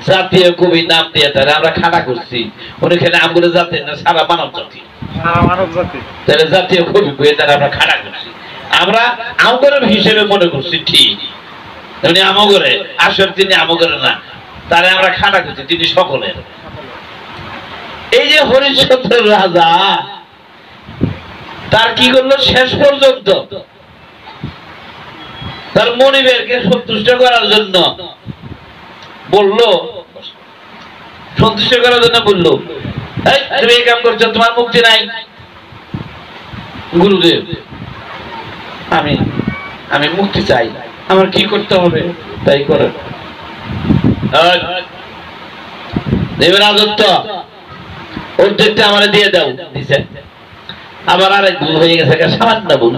জাতীয় কবি নাম দিয়ে তারা আমরা খাড়া করছি। ওখানে আমগুলো জাতি না, সারা মানব জাতি, তাহলে জাতীয় কবি বইয়ে তারা আমরা খাড়া করছি। আমরা আমগরের হিসেবে মনে করছি ঠিক, তেমনি আমগরে আসলে তিনি আমগরে না, তারা আমরা খাড়া করছি, তিনি সকলের। এই যে হরিশ্চন্দ্র রাজা, তার কি করলো শেষ পর্যন্ত তার মনিবেরকে সন্তুষ্ট করার জন্য বললো, সন্তুষ্ট করার জন্য বললো, তুমি এই কাম করছো, তোমার মুক্তি নাই। গুরুদেব, আমি আমি মুক্তি চাই, আমার কি করতে হবে তাই করে। দেবের রাজত্ব অর্ধেকটা আমার দিয়ে দাও, দিছে। আবার আরেক ভুল হয়ে গেছে, সামান্য ভুল।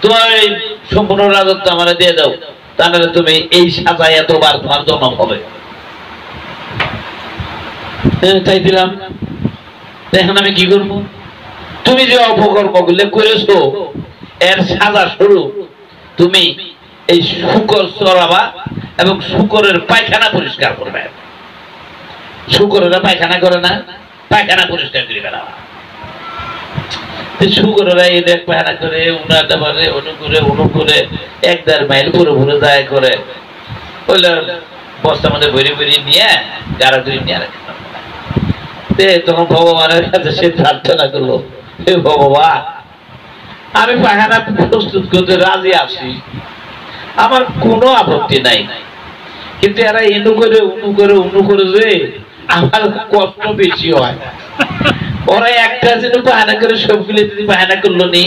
তোমার এই সম্পূর্ণ রাজত্ব আমার দিয়ে দাও, তাহলে তুমি এই সাজায় এতবার তোমার জন্ম হবে। তাই দিলাম। এখন আমি কি করবো? তুমি যে অপকর্ম গুলো করেছো, এর সাজা স্বরূপ তুমি এই শুকর চড়াবা এবং শুকরের পায়খানা পরিষ্কার করবে। শুকরেরা পায়খানা করে না? পায়খানা পরিষ্কার করে বেড়াবা। শুকরেরা এই দেখ পায়খানা করে, উনাতে পারে, অনুকূলে ১-১.৫ মাইল পুরো যায় করে, ওইগুলো বস্তার মধ্যে ভরি ভরি নিয়ে গাড়া ধরে নিয়ে রাখে। তখন ভগবানের কাছে সে প্রার্থনা করলো, হে ভগবান, আমি পায়খানা প্রস্তুত করতে রাজি আছি, আমার কোনো আপত্তি নাই, কিন্তু এরা এনু করে যে আমার কষ্ট বেশি হয়। ওরা একটা যেন বাহানা করে সবগুলো যদি বাহানা করলো নি,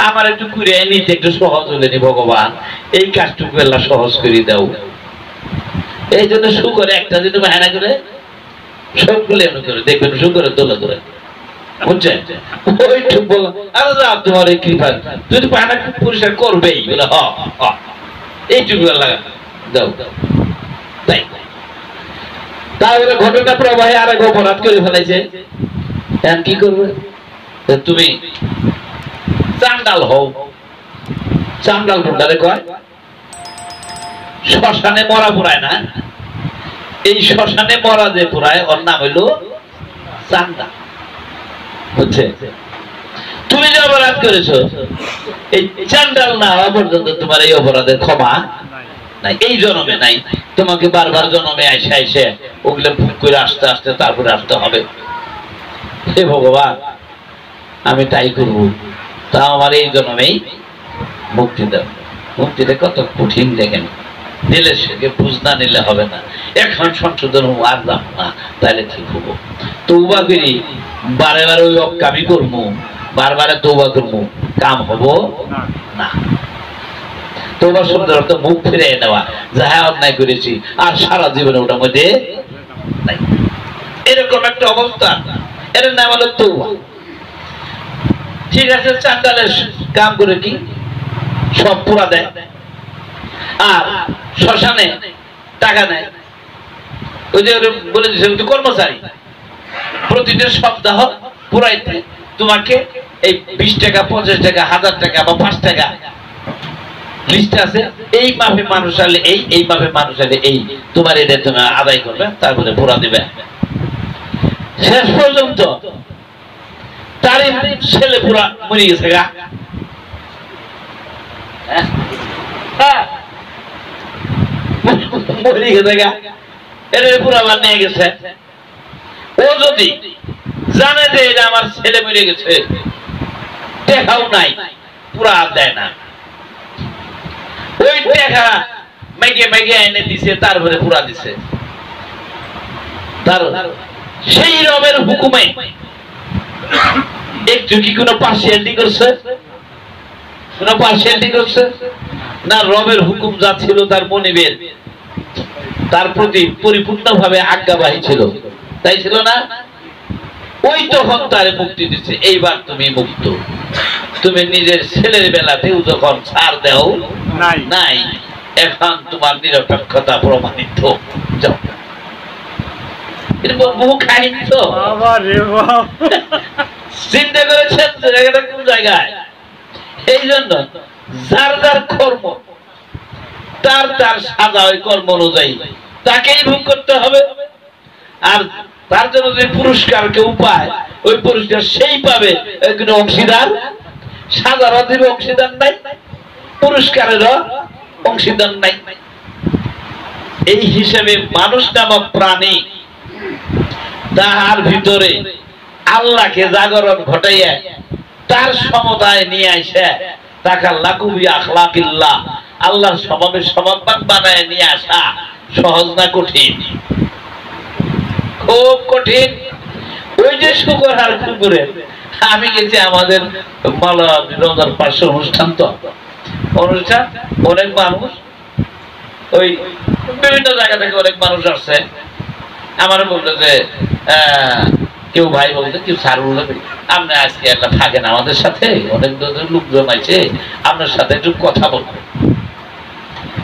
আমার একটু কুড়িয়ে নিতে একটু সহজ হলে নি, ভগবান এই কাজটুকু বেলা সহজ করে দাও। এই জন্য শুকরে একটা যেন বাহানা করে সবগুলো এমন করে দেখবেন, শুকরে দোলা করে, বুঝছেন? ওইটুকু বললাম, আরে যাও তোমার এই কৃপা, যদি বাহানা পরিষ্কার করবেই বলে, এইটুকু লাগা দাও। তাই তাহলে ঘটনা প্রবাহে আর এক অপরাধ করে ফেলাইছে। এখন কি করবে? তুমি চান্ডাল হও। চান্ডাল কোনটারে কয়? শ্মশানে মরা পুরায় না, এই শ্মশানে মরা যে পুরায়, ওর নাম হইল চান্ডাল। বুঝছে? তুমি যে অপরাধ করেছো, এই চান্ডাল না হওয়া পর্যন্ত তোমার এই অপরাধের ক্ষমা নাই, এই জন্মে নাই। তোমাকে বারবার জন্মে আইসে ওগুলো ভুল করে আসতে আসতে তারপরে আসতে হবে। হে ভগবান, আমি তাই করব, তা আমার এই জন্মেই মুক্তি দাও। মুক্তিটা কত কঠিন দেখেন, দিলে সেকে বুঝ না নিলে হবে না। এখন সংশোধন আর যাব না, তাহলে ঠিক হবো। তৌবা করি, বারে বারে ওই অকামি করবো, বারবারে তৌবা করবো, কাম হবো না। তৌবা শব্দের অর্থ মুখ ফিরে নেওয়া, যাহা অন্যায় করেছি আর সারা জীবনে ওটার মধ্যে নাই, এরকম একটা অবস্থা। এর নাম হলো তৌবা। ঠিক আছে, চান্ডালের কাম করে কি সব পুরা দেয়, আর শ্মশানে টাকা নেয়। ওই যে বলে দিয়েছে কর্মচারী, প্রতিটা সপ্তাহ পুরাইতে তোমাকে এই 20 টাকা, 50 টাকা, 1000 টাকা বা 5 টাকা লিস্ট আছে, এই মাপে মানুষ আলে এই মাপে মানুষ আলে এই, তোমার এটা তুমি আদায় করবে, তারপরে পুরা দিবে। শেষ পর্যন্ত তারই ছেলে পুরা মরে গেছে গা। মরে গেছে গা, এর পুরো আবার নিয়ে গেছে। ও যদি জানে যে এটা আমার ছেলে মরে গেছে, টেকাও নাই, পুরা দেয় না, ওই টেকা মেঘে মেঘে এনে দিছে, তারপরে পুরা দিছে। তার সেই রবের হুকুমে একটু কি কোনো পার্সিয়ালিটি করছে? কোনো পার্সিয়ালিটি করছে না? রবের হুকুম যা ছিল তার মনিবের, তার প্রতি পরিপূর্ণভাবে আজ্ঞাবাহী ছিল, তাই ছিল না? ওই তখন তার মুক্তি দিচ্ছে, এইবার তুমি মুক্ত। তুমি নিজের ছেলের বেলাতেও যখন ছাড় দেও নাই, এখন তোমার নিরপেক্ষতা প্রমাণিত। যাও, বহু কাহিনী তো চিন্তা করেছেন জায়গাটা কোন জায়গায়। এই জন্য যার যার কর্ম, তার তার সাজা ওই কর্ম অনুযায়ী তাকেই ভোগ করতে হবে। আর তার জন্য যে পুরস্কার কেউ পায়, ওই পুরস্কার সেই পাবে, কোনো অংশীদার, সাজারও দেবে অংশীদার নাই, পুরস্কারেরও অংশীদার নাই। এই হিসেবে মানুষ নামক প্রাণী তাহার ভিতরে আল্লাহকে জাগরণ ঘটাইয়া তার সমতায় নিয়ে আসে, তাকে লাকুবি আখলাকিল্লাহ, আল্লাহর স্বভাবের সমবান বানায় নিয়ে আসা সহজ না কঠিন? খুব কঠিন। ওই যে শুকর আর কুকুরের, আমি গেছি আমাদের রমজান পার্শ্ব অনুষ্ঠান, তো অনুষ্ঠান অনেক মানুষ, ওই বিভিন্ন জায়গা থেকে অনেক মানুষ আসছে। আমার বললো যে কেউ ভাই বলতে, কেউ স্যার বললো, আপনি আজকে একটা থাকেন আমাদের সাথে, অনেক লোকজন আছে, আপনার সাথে একটু কথা বলবো।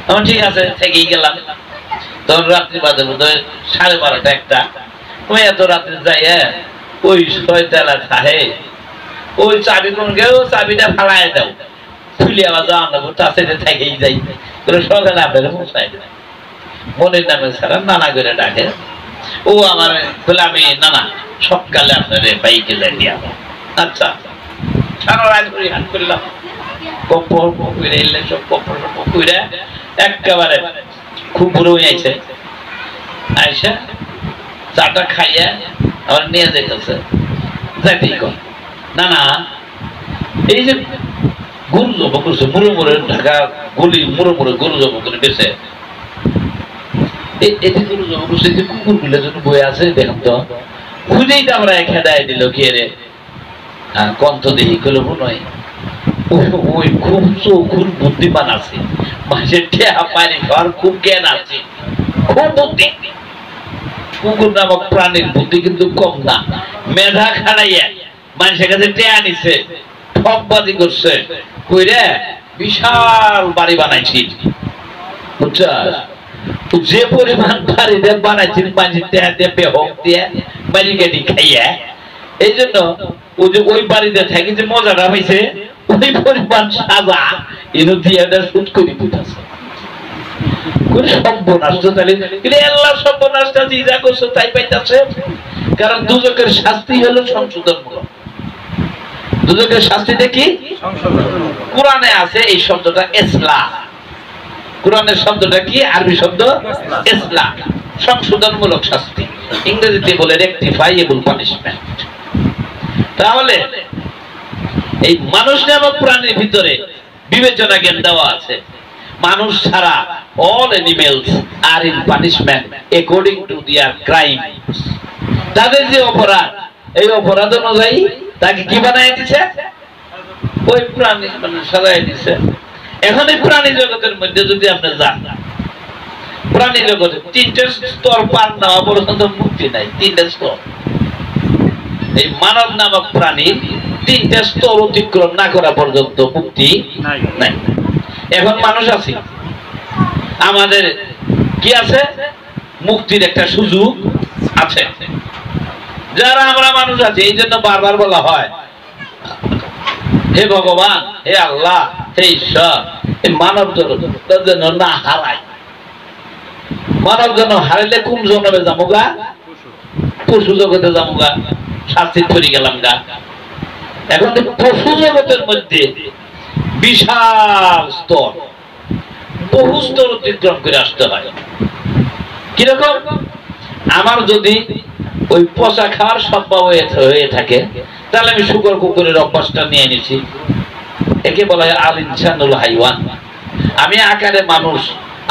আমার ঠিক আছে, থেকেই গেলাম। তখন রাত্রি বাজে বোধ হয় 12:30 একটা। ওই এত রাত্রে যাই, ওই 6 থাকে, ওই চাবি কোন গেল, চাবিটা ফালাই দাও, খুলে আবার যাওয়া না, তার সাথে থেকেই যাই। সকালে আপনারা পৌঁছাই দেয়, মনের নামে ছাড়া নানা করে ডাকে। ও আমার বলে, আমি নানা সকালে আপনার বাইকে যাই দিয়ে। আচ্ছা, সারা রাত করে হাত করলাম, একেবারে খুব বুড়ো হয়ে যাইছে। আইসা চাটা খাইয়া আবার নিয়ে যাইতেছে, যাইতেই কর না না, এই যে গরু জব করছে, মুড়ো মুড়ে ঢাকা গলি, মুড়ো মুড়ে গরু জব করে বেছে, এটি গরু জব করছে, যে কুকুর গুলো যখন বয়ে আছে দেখুন তো, খুঁজেই তো আমরা খেদায় দিল কে রে, কন্ত দেখি করলো নয়। ওই খুব চোখুর বুদ্ধিমান আছে, মাসের ঠেয়া পানি খাওয়ার খুব জ্ঞান আছে, খুব বুদ্ধি। কুকুর নামক প্রাণীর বুদ্ধি কিন্তু কম না। মেধা খাড়াইয়া মানুষের কাছে টেয়া নিছে, ঠকবাজি করছে, কইরে বিশাল বাড়ি বানাইছি, বুঝছস? যে পরিমাণ বাড়ি বানাইছি, মানুষের টেয়া দিয়ে বেহক দিয়ে বাড়ি গাড়ি খাইয়া, এই জন্য ও যে ওই বাড়িতে থাকি যে মজাটা হয়েছে, ওই পরিমাণ সাজা এনে দিয়ে শুট করে দিতেছে। কারণ দুজকের শাস্তি হলো সংশোধনমূলক। দুজকের শাস্তিতে কি কোরআনে আছে, এই শব্দটা ইসলাম। কোরআনের শব্দটা কি? আরবি শব্দ ইসলাম, সংশোধনমূলক শাস্তি। ইংরেজিতে বলে রেকটিফাইয়েবল পানিশমেন্ট। তাহলে এই মানুষ নামক প্রাণীর ভিতরে বিবেচনা জ্ঞান দেওয়া আছে। মানুষ ছাড়া all animals are in punishment according to their crime. তাদের যে অপরাধ, এই অপরাধ অনুযায়ী তাকে কি বানায় দিছে? ওই প্রাণী মানে সাজায় দিছে। এখন এই প্রাণী জগতের মধ্যে যদি আপনি যান, প্রাণী জগতে 3টে স্তর পার না হওয়া পর্যন্ত মুক্তি নাই। 3টে স্তর। এই মানব নামক প্রাণী 3টে স্তর অতিক্রম না করা পর্যন্ত মুক্তি নাই। এখন মানুষ আছে, আমাদের কি আছে? মুক্তির একটা সুযোগ আছে। যারা আমরা মানুষ আছি, এই জন্য বারবার বলা হয়, হে ভগবান, হে আল্লাহ, হে ঈশ্বর, এই মানব জগৎ যেন না হারায়। মানব যেন হারাইলে কোন জন্মে যাবো গা? পশু জগতে যাবো গা, শাস্তি তৈরি গেলাম গা। এখন পশু জগতের মধ্যে বিশাল স্তর, বহু স্তর অতিক্রম করে আসতে হয়। কিরকম? আমার যদি ওই পচা খাওয়ার সম্ভব হয়ে থাকে, তাহলে আমি শুকর কুকুরের অভ্যাসটা নিয়ে নিছি। একে বলা হয় আল ইনসানুল হাইওয়ান। আমি আকারে মানুষ,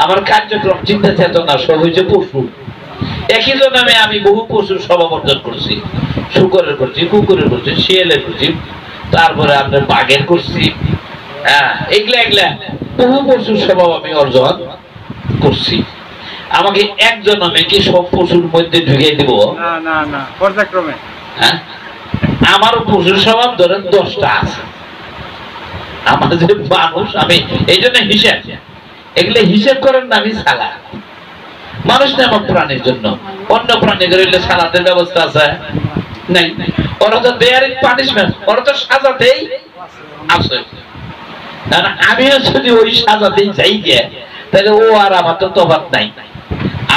আমার কার্যক্রম চিন্তা চেতনা সব হয়েছে পশু। একই জন্য আমি বহু পশুর স্বভাব অর্জন করছি। শুকরের করছি, কুকুরের করছি, শিয়ালের করছি, তারপরে আপনার বাঘের করছি। হ্যাঁ, এগুলা বহু পশুর স্বভাব আমি অর্জন করছি। আমাকে একজন আমি কি সব পশুর মধ্যে ঢুকিয়ে দিব? না, পর্যায়ক্রমে। হ্যাঁ, আমারও পশুর স্বভাব ধরেন 10টা আছে। আমার যে মানুষ, আমি এই জন্য হিসেব, এগুলো হিসেব করেন না। আমি সালা মানুষ নামক প্রাণীর জন্য, অন্য প্রাণী ধরলে সালাতের ব্যবস্থা আছে নাই? ওরা তো দেয়ার পানিশমেন্ট, ওরা তো সাজাতেই আছে। আমিও যদি ওই সাজাতেই যাই গিয়ে, তাহলে ও আর আমার তো তফাৎ নাই।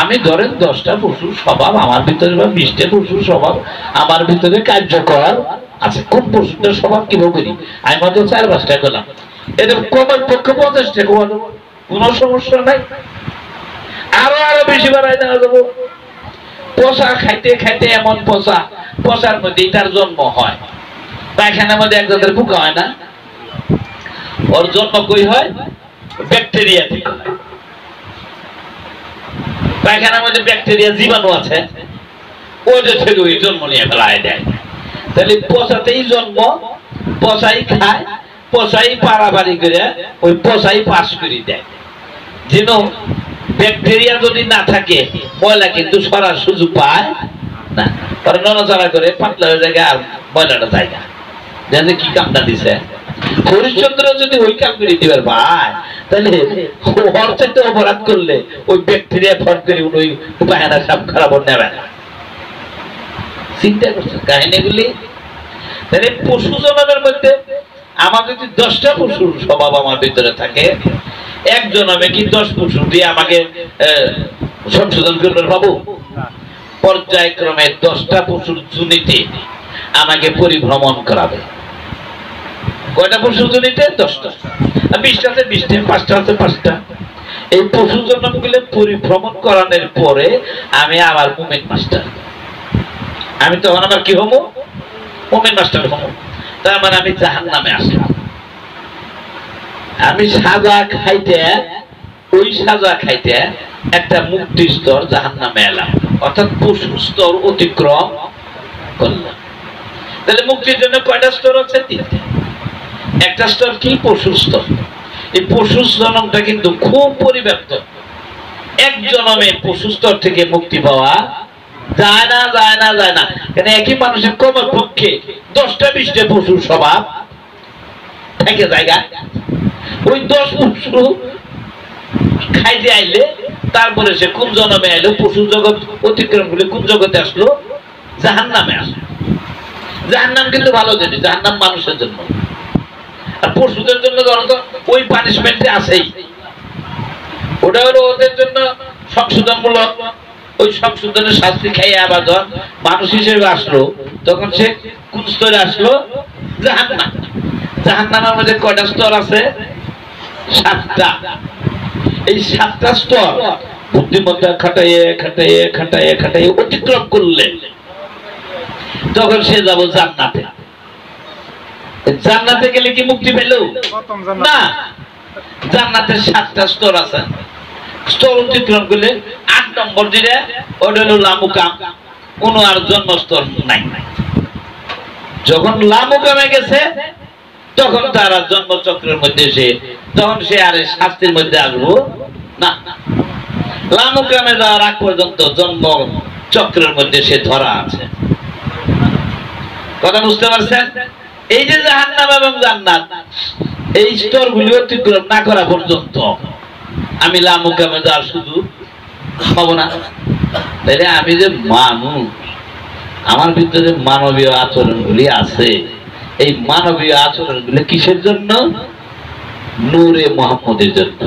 আমি ধরেন 10টা পশুর স্বভাব আমার ভিতরে বা 20টা পশুর স্বভাব আমার ভিতরে কার্যকর আছে। কোন পশুটার স্বভাব কিভাবে করি? আমি মাত্র 4-5টা করলাম, এটা কমার পক্ষে 50টা কমানো কোন সমস্যা নাই। আরো বেশি বাড়াই দেওয়া যাবো। পচা খাইতে খাইতে এমন পচার মধ্যে তার জন্ম হয়। পায়খানার মধ্যে এক জাতের পোকা হয় না? ওর জন্ম কই হয়? ব্যাকটেরিয়া থেকে হয়। পায়খানার মধ্যে ব্যাকটেরিয়া জীবাণু আছে, ওইটা থেকে ওই জন্ম নিয়ে ফেলায় দেয়। তাহলে পচাতেই জন্ম, পচাই খায়, পচাই পাড়াবাড়ি করে ওই পচাই পাস করে দেয়। যেন ব্যাকটেরিয়া যদি না থাকে, ময়লা কিন্তু সরার সুযোগ পায় না। কারণ নড়াচড়া করে পাতলা হয়ে যায় আর ময়লাটা যায় না। জানে কি কামটা দিছে? হরিশ্চন্দ্র যদি ওই কাম করে দিবার ভাই, তাহলে ওর চাইতে অপরাধ করলে ওই ব্যাকটেরিয়া ফট করে ওই পায়খানা সাপ খারাপ নেবে না। চিন্তা করছেন কাহিনীগুলি? তাহলে পশু জন্মের মধ্যে আমার যদি 10টা পশুর স্বভাব আমার ভিতরে থাকে, একজন আমি কি 10 পশু দিয়ে আমাকে সংশোধন করবেন বাবু? পর্যায়ক্রমে 10টা পশুর জুনিতে আমাকে পরিভ্রমণ করাবে। কয়টা পশু জনিতে? 10টা। 20টাতে 20টা, 5টাতে 5টা। এই পশু জন্মগুলো পরিভ্রমণ করানোর পরে আমি আবার মুমিন মাস্টার। আমি তখন আবার কি হবো? মুমিন মাস্টার হবো। তার মানে আমি জাহান্নামে আসলাম। আমি সাজা খাইতে, ওই সাজা খাইতে একটা মুক্তি স্তর জাহান্নামে এলাম, অর্থাৎ পশু স্তর অতিক্রম করলাম। তাহলে মুক্তির জন্য কয়টা স্তর আছে? 3টা। একটা স্তর কি? পশু স্তর। এই পশু জন্মটা কিন্তু খুব পরিব্যাপ্ত। এক জন্মে পশু স্তর থেকে মুক্তি পাওয়া যায় না। কেন একই মানুষের কমর পক্ষে 10টা 20টা পশুর স্বভাব থেকে জায়গা। ওই 10 পশু খাইতে আইলে তারপরে সে কোন জন্মে আইলো? পশু জগৎ অতিক্রম করে কোন জগতে আসলো? জাহান্নামে আসলো। জাহান্নাম কিন্তু ভালো জিনিস, জাহান্নাম মানুষের জন্য। আর পশুদের জন্য তো ওই পানিশমেন্ট আছেই। ওটা হলো ওদের জন্য সংশোধনমূলক। ওই সংশোধনের শাস্তি খাইয়ে আবার যখন মানুষ হিসেবে আসলো, তখন সে কোন স্তরে আসলো? জাহান্নাম। জাহান্নামের মধ্যে কয়টা স্তর আছে? 7টা। এই 7টা স্তর বুদ্ধিমত্তা খাটাইয়ে অতিক্রম করলে তখন সে যাব জান্নাতে। জান্নাতে গেলে কি মুক্তি পেল? না। জান্নাতের 7টা স্তর আছে। স্তর অতিক্রম করলে 8 নম্বর যেটা, ওটা হলো লামুকাম। কোন আর জন্মস্তর নাই। যখন লামুকামে গেছে, তখন তারা জন্মচক্রের মধ্যে তখন সে আর শাস্তির মধ্যে আসবো না। লামুকামে যাওয়ার আগ পর্যন্ত জন্ম চক্রের মধ্যে সে ধরা আছে। কথা বুঝতে পারছেন? এই যে জাহান্নাম এবং জান্নাত, এই স্তরগুলি অতিক্রম না করা পর্যন্ত আমি লামুকামে যাওয়ার সুযোগ পাবো না। তাইলে আমি যে মানুষ, আমার ভিতরে মানবীয় আচরণগুলি আছে। এই মানবীয় আচরণগুলি কিসের জন্য? নূরে মুহাম্মদের জন্য।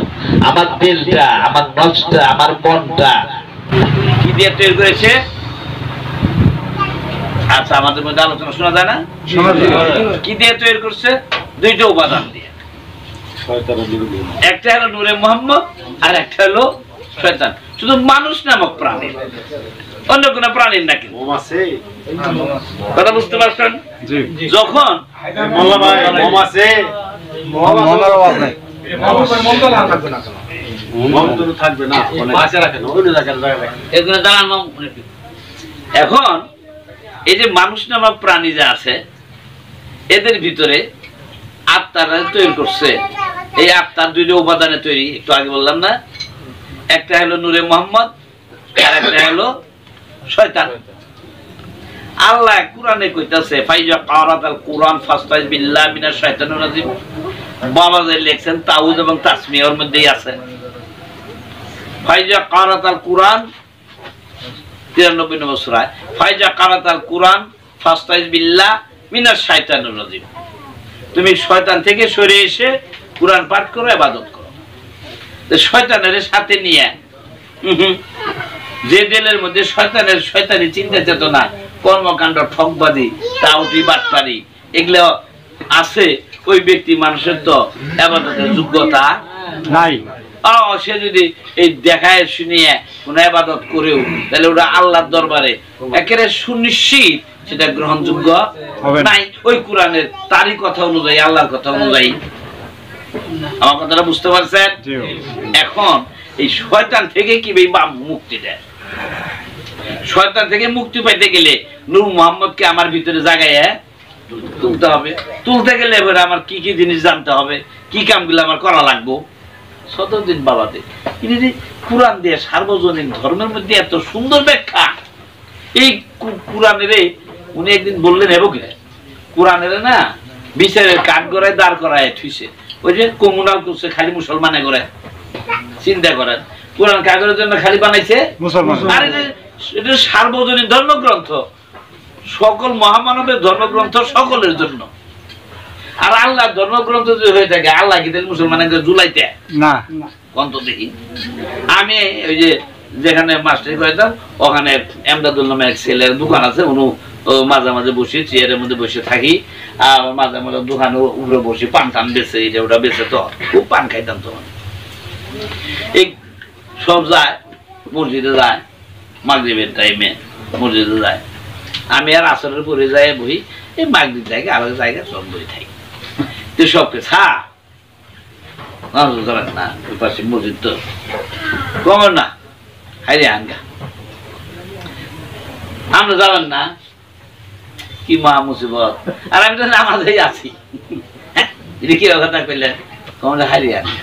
আমার দিলটা, আমার নফসটা, আমার মনটা কি দিয়ে তৈরি করেছে? আচ্ছা, আমাদের মধ্যে আলোচনা শোনা যায় না? কি দিয়ে তৈরি করছে? 2টা উপাদান দিয়ে। একটা হলো নূরে মুহাম্মদ, আর একটা হলো শয়তান শুধু মানুষ নামক প্রাণী, অন্য কোন প্রাণীর না। কিন্তু কথা বুঝতে পারছেন? যখন এখন এই যে মানুষ নামক প্রাণী যা আছে এদের ভিতরে আত্মারা তৈরি করছে। এই আত্মার দুইটা উপাদানে তৈরি, একটু আগে বললাম না, একটা হলো নূরে মোহাম্মদ আর একটা হলো শয়তান। আল্লাহ কোরআনে কইতাছে ফাইজা কারাতাল কুরআন ফাস্তাইজ বিল্লাহি মিনাশ শাইতানির রাজিম। বাবা যে লেখছেন তাউজ এবং তাসমিয়ার মধ্যেই আছে ফাইজা কারাতাল কুরআন 93 নম্বর সূরা ফাইজা কারাতাল কুরআন ফাস্তাইজ বিল্লাহি মিনাশ শাইতানির রাজিম। তুমি শয়তান থেকে সরে এসে কুরআন পাঠ করো, ইবাদত করো। তো শয়তানের সাথে নিয়ে যে দিলের মধ্যে শয়তানের শয়তানি চিন্তা চেতনা, কর্মকাণ্ড, ঠকবাজি, টাউটি, বাটপারি এগুলো আছে, ওই ব্যক্তি মানুষের তো ইবাদতের যোগ্যতা নাই। সে যদি এই দেখায় শুনিয়ে কোন ইবাদত করেও তাহলে ওটা আল্লাহর দরবারে একেবারে সুনিশ্চিত সেটা গ্রহণযোগ্য নাই। ওই কোরআনের তারই কথা অনুযায়ী, আল্লাহর কথা অনুযায়ী। আমার কথাটা বুঝতে পারছেন? এখন এই শয়তান থেকে কিভাবে মুক্তি দেয়? শয়তান থেকে মুক্তি পাইতে গেলে নূর মুহাম্মদকে আমার ভিতরে জাগাইয়া তুলতে হবে। তুলতে গেলে এবারে আমার কি কি জিনিস জানতে হবে, কি কামগুলো আমার করা লাগবো। 17 দিন বাবাতে কোরআন দিয়ে সার্বজনীন ধর্মের মধ্যে এত সুন্দর ব্যাখ্যা। এই কোরআনের উনি একদিন বললেন এবকে কোরআনের না বিচারের কাঠ গড়ায় দাঁড় করায় ঠুইছে। ওই যে কমিউনাল করছে খালি মুসলমানে করে, চিন্তা করেন কোরআন কাগজের জন্য খালি বানাইছে মুসলমান। আর এটা সার্বজনীন ধর্মগ্রন্থ, সকল মহামানবের ধর্মগ্রন্থ, সকলের জন্য। আর আল্লাহ ধর্মগ্রন্থ যদি হয়ে থাকে আল্লাহ কি তাহলে মুসলমানকে জুলাইতে না? কন্ত দেখি আমি ওই যে যেখানে মাস্টারি করতাম ওখানে এমদাদুল নামে এক ছেলের দোকান আছে, উনি মাঝে মাঝে বসে চেয়ারের মধ্যে বসে থাকি, আর মাঝে মাঝে দোকানে উপরে বসে পান টান বেছে, এটা ওটা বেছে, তো খুব পান খাইতাম। তখন এই সব যায় মসজিদে যায়, মাগরিবের টাইমে মসজিদে যায়। আমি আর আসরের পরে যাই বই, এই মাগরিব জায়গা আলাদা জায়গা সব বই থাকি। তো সবকে করেন না, ওই পাশে মসজিদ তো কমন না, হাইরে আনগা আমরা যাবেন না, কি মা মুসিবত। আর আমি তো নামাজেই আছি, এটা কি কথা কইলেন? কমন হারিয়ে আনগা।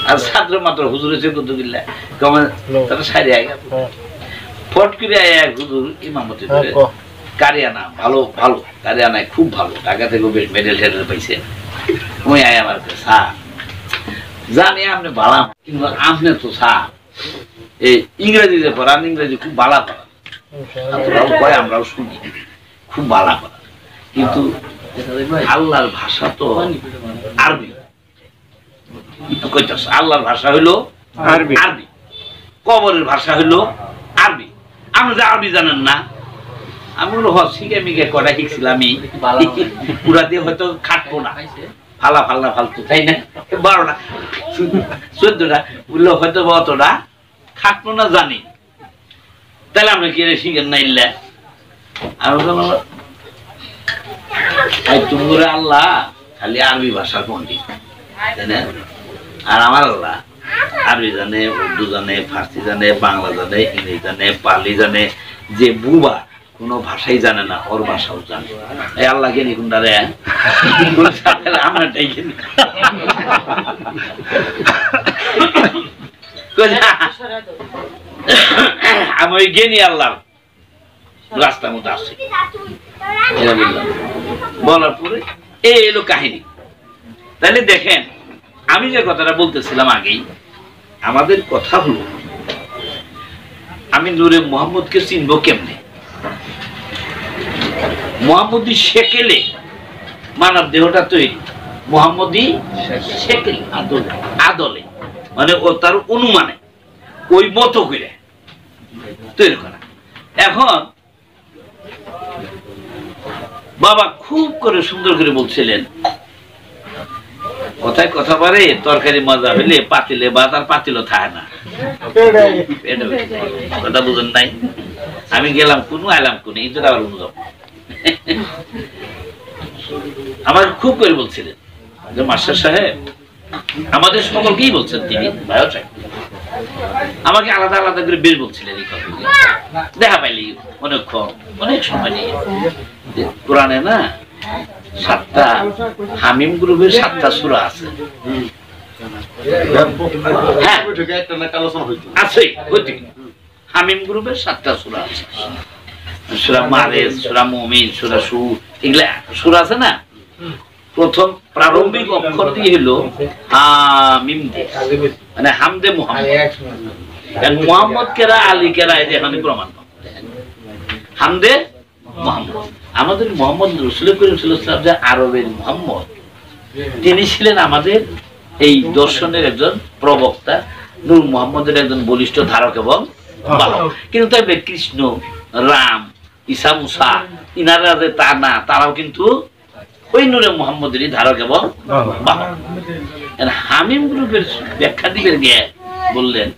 আর ছাত্র মাত্র হুজুর হয়েছে কুতুবিল্লাহ কমন তারা সারি আগে ফট করে এক হুজুর ইমামতি করে কারিয়ানা, ভালো ভালো কারিয়ানায় খুব ভালো, টাকা থেকেও বেশ মেডেল টেডেল পাইছে। ওই আয় আমার স্যার জানি আপনি ভালো, কিন্তু আপনি তো স্যার এই ইংরেজিতে পড়ান, ইংরেজি খুব ভালো পড়ান, কয় আমরাও শুনি খুব ভালো পড়ান, কিন্তু আল্লাহর ভাষা তো আরবি। আল্লাহর ভাষা হইলো আরবি, আরবি কবরের ভাষা হইলো আরবি। আপনি যে আরবি জানেন না? আমি বললো শিখে মিখে কটা শিখছিলাম, আমি পুরা দিয়ে হয়তো খাটবো না, ফালা ফাল্লা ফালতু, তাই না? 12টা 14টা বললো হয়তো অতটা খাটবো না জানি, তাহলে আমরা কি শিখেন না? ইল্লা তুমি আল্লাহ খালি আরবি ভাষার পন্ডিত, তাই না? আর আমার আল্লাহ আরবি জানে, উর্দু জানে, ফার্সি জানে, বাংলা জানে, ইংরেজি জানে, পালি জানে, যে বুবা কোন ভাষাই জানে না ওর ভাষাও জানে। এই আল্লাহ জ্ঞানী কোনটা রে? আমরাটাই জ্ঞানী। আমি ওই জ্ঞানী আল্লাহ রাস্তার মধ্যে আসছি বলার পরে এই এলো কাহিনী। তাহলে দেখেন আমি যে কথাটা বলতেছিলাম আগেই, আমাদের কথা হলো আমি নূরে মুহাম্মদকে চিনবো কেমনে? মুহাম্মদী শেকেলে মানব দেহটা তৈরি, মুহাম্মদী শেকেলে আদলে, মানে ও তার অনুমানে ওই মতো করে তৈরি করা। এখন বাবা খুব করে সুন্দর করে বলছিলেন কথায় কথা পারে তরকারি মজা হইলে পাতিলে ভাত আর পাতিলও থাকে না। কথা বুঝেন নাই? আমি গেলাম কোন আইলাম কোন এটা আবার বুঝলাম। আমাকে খুব করে বলছিলেন যে মাস্টার সাহেব, আমাদের সকলকেই বলছেন তিনি, ভাইও সাহেব আমাকে আলাদা আলাদা করে বের বলছিলেন এই কথা। দেখা পাইলি অনেক সময় নিয়ে কোরআনে না 7টা হামিম গ্রুপের 7টা সূরা আছে। হ্যাঁ আছে, হামিম গ্রুপের 7টা সূরা আছে। সূরা মারিজ, সূরা মুমিন, সূরা শুর, এগুলা সূরা আছে না। প্রথম প্রারম্ভিক অক্ষর দিয়ে হলো হামিম দিয়ে, মানে হামদে মুহাম্মদ। মুহাম্মদ কেরা আলী কেরা এই যে এখানে প্রমাণ হামদে মুহাম্মদ। আমাদের মুহাম্মদ রাসূল করিম সাল্লাল্লাহু আলাইহি ওয়াসাল্লাম যে আরবের মুহাম্মদ, তিনি ছিলেন আমাদের এই দর্শনের একজন প্রবক্তা, নূর মুহাম্মদের একজন বলিষ্ঠ ধারক এবং বাহক। কিন্তু তাই কৃষ্ণ, রাম, ঈসা, মুসা ইনারা যে তা না, তারাও কিন্তু ওই নূরে মুহাম্মদেরই ধারক এবং বাহক। হামিম গ্রুপের ব্যাখ্যা দিবেন গিয়ে বললেন,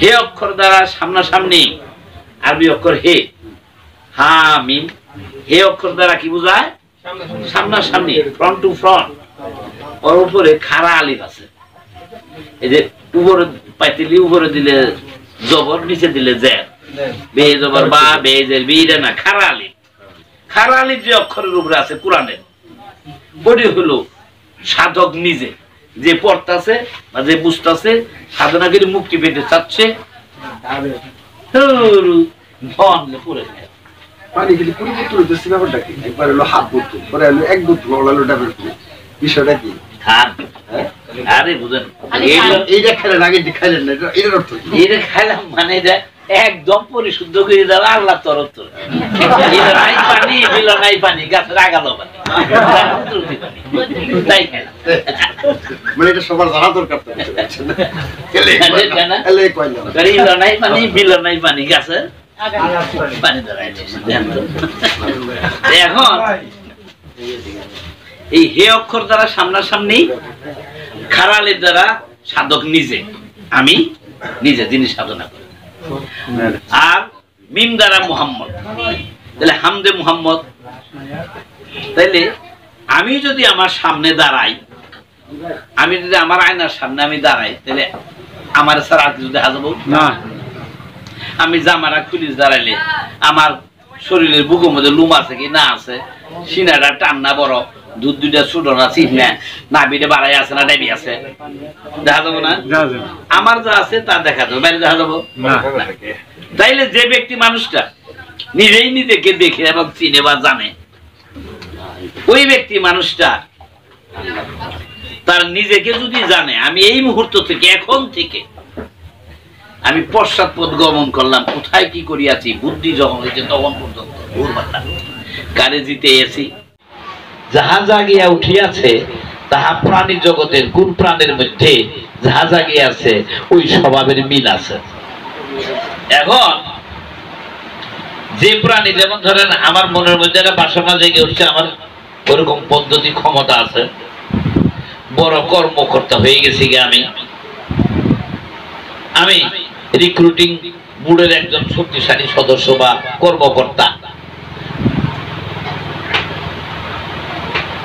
হে অক্ষর দ্বারা সামনাসামনি, আরবি অক্ষর হে, হামিম। হে অক্ষর দ্বারা কি বোঝায়? সামনাসামনি, ফ্রন্ট টু ফ্রন্ট। ওর উপরে খাড়া আলিফ আছে। এই যে উপরে পাইতিলি, উপরে দিলে জবর, নিচে দিলে জের, বে জবর বা, বে জের বি, এটা না, খাড়া আলিফ। খাড়া আলিফ যে অক্ষরের উপরে আছে কোরআনের, ওটি হলো সাধক নিজে যে পড়তাছে বা যে বুঝতাছে, সাধনা করে মুক্তি পেতে চাচ্ছে, পড়ে যায়। পানি কিন্তু পরিবর্তন হইতেছে, ব্যাপারটা কি? একবার হলো হাত বুদ্ধ, পরে হলো এক বুদ্ধ, হলো ডাবের ফুল। বিষয়টা কি? আরে বুঝেন, এইটা খেলেন, আগে খাইলেন না, এটার অর্থ কি? এটা খাইলাম মানে এটা একদম পরিশুদ্ধ করে দেওয়া আল্লাহ তরফ। নাই পানি দিল, নাই পানি, গাছের আগালো পানি, তাই খাইলাম। মানে এটা সবার জানা দরকার। নাই পানি, বিল নাই পানি, গাছের পানি ধরাই। এখন এই হে অক্ষর দ্বারা সামনাসামনি, খারালের দ্বারা সাধক নিজে, আমি নিজে যিনি সাধনা করি। আর মিম দ্বারা মুহাম্মদ, তাহলে হামদে মুহাম্মদ। তাইলে আমি যদি আমার সামনে দাঁড়াই, আমি যদি আমার আয়নার সামনে আমি দাঁড়াই, তাহলে আমার ছাড়া আর কিছু দেখা যাবো না। আমি জামারা খুলিস দাঁড়াইলে আমার শরীরের বুকের মধ্যে লুম আছে কি না আছে, সিনাটা টান না বড়, দুধ দুইটা ছোট না, চিপ না, নাভিটা বাড়াই আছে না ডাবি আছে, দেখা যাবো না। আমার যা আছে তা দেখা যাবে, বাইরে দেখা যাবো না। তাইলে যে ব্যক্তি মানুষটা নিজেই নিজেকে দেখে এবং চিনে বা জানে, ওই ব্যক্তি মানুষটা তার নিজেকে যদি জানে, আমি এই মুহূর্ত থেকে, এখন থেকে আমি পশ্চাৎপদ গমন করলাম, কোথায় কি করিয়াছি, বুদ্ধি যখন হয়েছে তখন পর্যন্ত কারে জিতে এসি, যাহা জাগিয়া উঠিয়াছে তাহা প্রাণী জগতের কোন প্রাণের মধ্যে যাহা জাগিয়াছে ওই স্বভাবের মিল আছে। এখন যে প্রাণী, যেমন ধরেন আমার মনের মধ্যে একটা বাসনা জেগে উঠছে, আমার ওরকম পদ্ধতি ক্ষমতা আছে, বড় কর্মকর্তা হয়ে গেছি গে আমি রিক্রুটিং বোর্ডের একজন শক্তিশালী সদস্য বা কর্মকর্তা।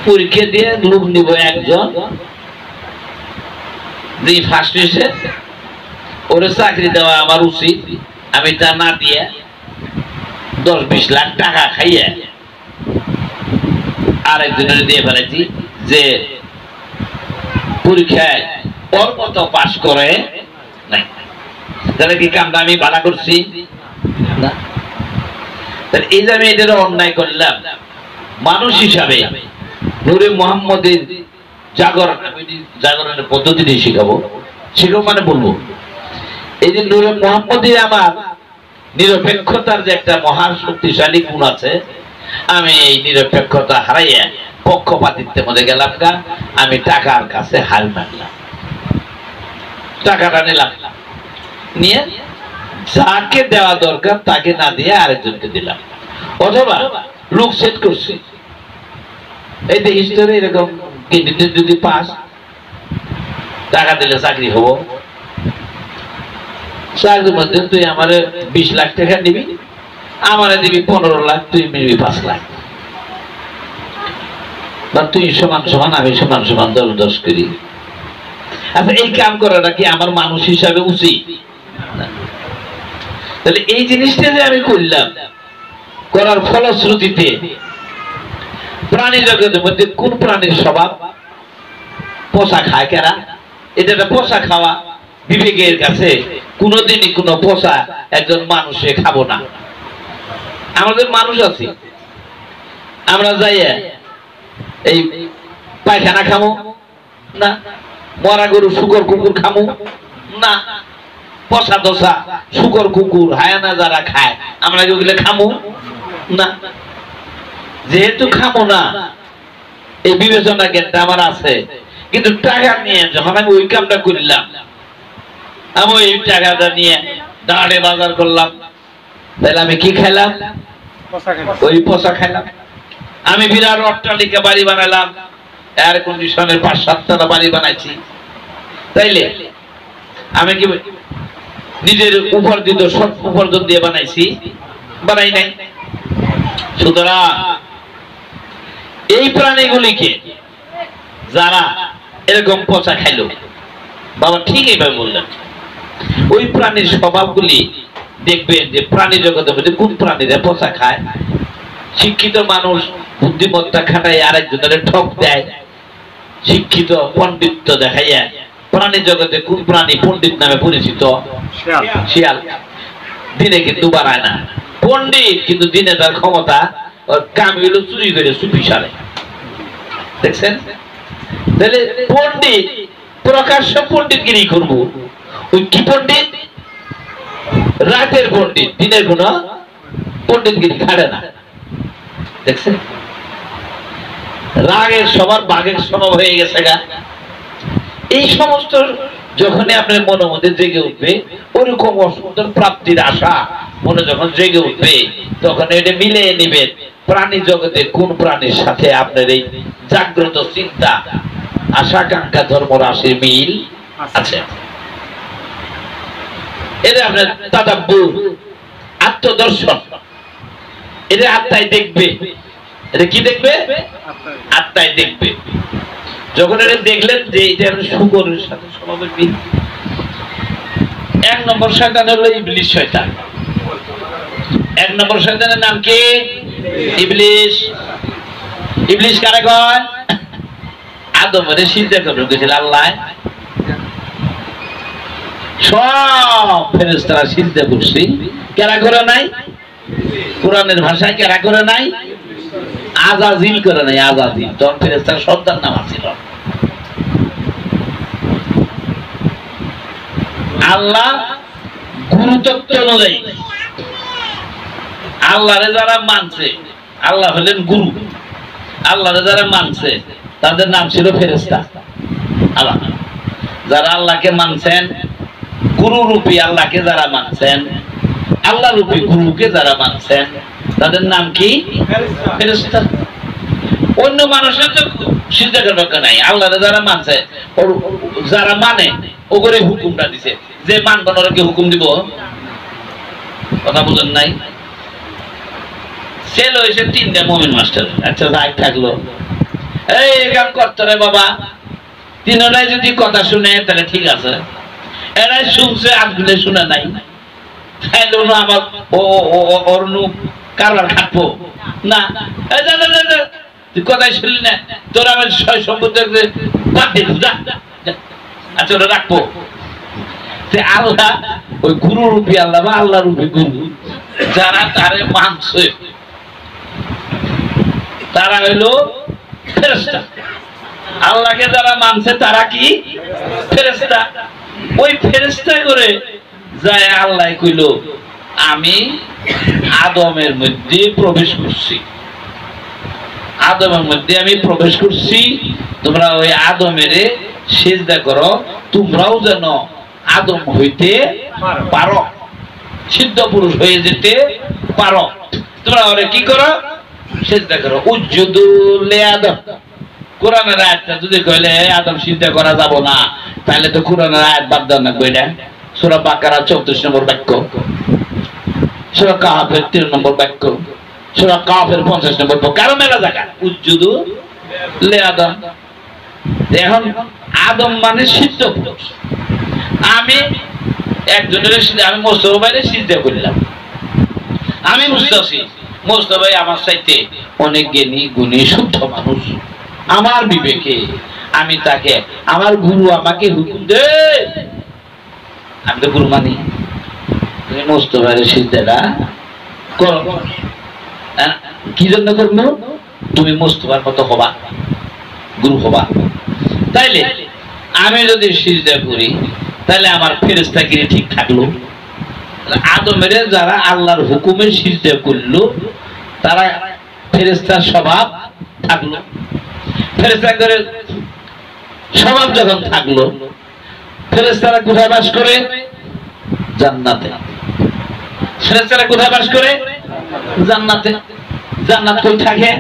পরীক্ষা দিয়ে লোক নিব একজন, ফার্স্ট হয়েছে, ওরে চাকরি দেওয়া আমার উচিত। আমি তা না দিয়ে 10-20 লাখ টাকা খাইয়ে আরেকজনের দিয়ে ফেলেছি যে পরীক্ষায় ওর মতো পাশ করে নাই। তাহলে কি কামটা আমি ভালো করছি না? এই যে আমি এদের অন্যায় করলাম, মানুষ হিসাবে নূরে মুহাম্মদের জাগরণের পদ্ধতি শিখাবো মানে বলবো, এই যে নূরে মুহাম্মদের আমার নিরপেক্ষতার যে একটা মহান শক্তিশালী গুণ আছে, আমি এই নিরপেক্ষতা হারাইয়া পক্ষপাতিত্বের মধ্যে গেলাম গা। আমি টাকার কাছে হাল মানলাম, টাকাটা নিলাম, নিয়ে যাকে দেওয়া দরকার তাকে না দিয়ে আরেকজনকে দিলাম, অথবা লোক সেট করছি। এই যে হিস্টোরি এরকম ক্যান্ডিডেট যদি পাস, টাকা দিলে চাকরি হবো, চাকরির মধ্যে তুই আমার 20 লাখ টাকা নিবি, আমারে দিবি 15 লাখ, তুই নিবি 5 লাখ, বা তুই সমান সমান আমি সমান সমান 10-10 করি। আচ্ছা, এই কাম করাটা কি আমার মানুষ হিসাবে উচিত? তাহলে এই জিনিসটা যে আমি করলাম, করার ফলশ্রুতিতে প্রাণী জগতের মধ্যে কোন প্রাণীর স্বভাব পোষা খায় কেরা? এটা একটা পোষা খাওয়া। বিবেকের কাছে কোনোদিনই কোনো পোষা একজন মানুষে খাবো না। আমাদের মানুষ আছে, আমরা যাই এই পায়খানা খামো না, মরা গরু শুকর কুকুর খামো না, পোষা দোষা শুকর কুকুর হায়ানা যারা খায় আমরা ওগুলো খামো না। যেহেতু খামো না, এই বিবেচনা জ্ঞানটা আমার আছে, কিন্তু টাকা নিয়ে যখন আমি ওই কামটা করলাম, আমি ওই টাকাটা নিয়ে দাঁড়ে বাজার করলাম, তাহলে আমি কি খাইলাম? ওই পোষা খাইলাম। আমি বিরাট অট্টালিকা বাড়ি বানালাম, এয়ার কন্ডিশনের 5-7 বাড়ি বানাইছি, তাইলে আমি কি নিজের উপার্জিত সব উপার্জন দিয়ে বানাইছি? বানাই নাই। সুতরাং এই প্রাণীগুলিকে যারা এরকম পচা খাইল, বাবা ঠিক এইভাবে বললেন, ওই প্রাণীর স্বভাবগুলি দেখবেন যে প্রাণী জগতের মধ্যে কোন প্রাণীরা পচা খায়। শিক্ষিত মানুষ বুদ্ধিমত্তা খাটাই আরেকজনের ঠক দেয়, শিক্ষিত পণ্ডিত্য দেখাইয়া। প্রাণী জগতে কোন প্রাণী পণ্ডিত নামে পরিচিত? শিয়াল। দিনে কিন্তু বাড়ায় না। পণ্ডিত কিন্তু দিনে তার ক্ষমতা, কাম হইল চুরি করে চুপি সারে। দেখছেন? তাহলে পণ্ডিত প্রকাশ্য পণ্ডিতগিরি করবো। ওই কি পণ্ডিত? রাতের পণ্ডিত, দিনের কোন পণ্ডিতগিরি খাড়ে না। দেখছেন? রাগের সবার বাঘের স্বভাব হয়ে গেছে গা। এই সমস্ত যখনই আপনার মনের মধ্যে জেগে উঠবে, ওরকম অসুন্দর প্রাপ্তির আশা মনে যখন জেগে উঠবে, তখন এটা মিলিয়ে নিবেন প্রাণী জগতে কোন প্রাণীর সাথে আপনার এই জাগ্রত চিন্তা আশাকাঙ্ক্ষা ধর্ম রাশির মিল আছে। এটা আপনার তাদাব্বুর, আত্মদর্শন, এটা আত্মায় দেখবে। এটা কি দেখবে? আত্মায় দেখবে। যখন এটা দেখলেন যে এটা শুকরের সাথে স্বভাবের মিল। 1 নম্বর শয়তান হলো ইবলিস শয়তান। 1 নম্বর শয়তানের নাম কি? ইবলিস। ইবলিস কারে কয়? আদমের সিজদা করতে গেছিল আল্লাহ, সব ফেরেশতারা সিজদা করছে, কেরা করে নাই? কোরআনের ভাষায় কেরা করে নাই? আজাজিল করে নাই। আজাজিল তখন ফেরেশতার সন্তান নাম আছিল। আল্লাহ গুরুতত্ত্ব অনুযায়ী আল্লাহরে যারা মানছে, আল্লাহ হলেন গুরু, আল্লাহরে যারা মানছে তাদের নাম ছিল ফেরেশতা। আল্লাহ যারা আল্লাহকে মানছেন, গুরু রূপী আল্লাহকে যারা মানছেন, আল্লাহ রূপী গুরুকে যারা মানছেন, তাদের নাম কি? ফেরেশতা। অন্য মানুষের তো সিজদা করবার নাই। আল্লাহরে যারা মানছে, যারা মানে ওগরে হুকুমটা দিছে, যে মানব না ওকে হুকুম দিব। কথা বুঝেন নাই? সেল হয়েছে 3টা মুমিন মাস্টার। আচ্ছা যাই থাকলো, এই কাম করতে রে বাবা, 3জনাই যদি কথা শুনে তাহলে ঠিক আছে। এরাই শুনছে, আজগুলো শুনে নাই, তাইলে আমার ওর কারবার খাটবো না। তুই কথাই শুনলি না, তোর আমার সয় সম্পত্তি বাদ দিয়ে আচ্ছা ওরা রাখবো। আল্লাহ ওই গুরু রূপী আল্লাহ বা আল্লাহ রূপী গুরু যারা তারে মানছে, তারা হইলো ফেরেশতা। আল্লাহকে যারা মানছে তারা কি? ফেরেশতা। ওই ফেরেশতা করে যায় আল্লাহ কইল, আমি আদমের মধ্যে প্রবেশ করছি, আদমের মধ্যে আমি প্রবেশ করছি, তোমরা ওই আদমের সিজদা করো, তোমরাও যেন আদম হইতে পারো, সিদ্ধ পুরুষ হয়ে যেতে পারো। তোমরা ওরে কি করো? সিজদা করো। উজুদু লিআদম। কোরআনের আয়াতটা যদি কইলে আদম সিজদা করা যাব না, তাহলে তো কোরআনের আয়াত বাদ দেওয়া লাগবে। এটা সূরা বাকারা 34 নম্বর বাক্য, সূরা কাহাফের 3 নম্বর বাক্য, সূরা কাহাফের 50 নম্বর বাক্য। কারণ মেলা জায়গা উজ্জুদু লে আদম। এখন আদম মানে সিদ্ধ পুরুষ। আমি একজনের আমি মোস্তফা ভাইরে সিজদা করলাম। আমি বুঝতেছি মোস্তফা ভাই আমার চাইতে অনেক জ্ঞানী গুণী শুদ্ধ মানুষ। আমার বিবেকে আমি তাকে, আমার গুরু আমাকে হুকুম দে, আমি তো গুরু মানি, তুমি মোস্তফা ভাইরে সিজদাটা করো। কি জন্য করবো? তুমি মোস্তফার মতো হবা, গুরু হবা। তাইলে আমি যদি সিজদা করি তাহলে আমার ফেরেশতাগিরি ঠিক থাকলো। আদমের যারা আল্লাহর হুকুমে সিজদা করলো তারা ফেরেশতার স্বভাব থাকলো। ফেরেশতাদের স্বভাব যখন থাকলো, ফেরেশতারা কোথায় বাস করে? জান্নাতে। ফেরেশতারা কোথায় বাস করে? জান্নাতে। জান্নাত কই থাকে?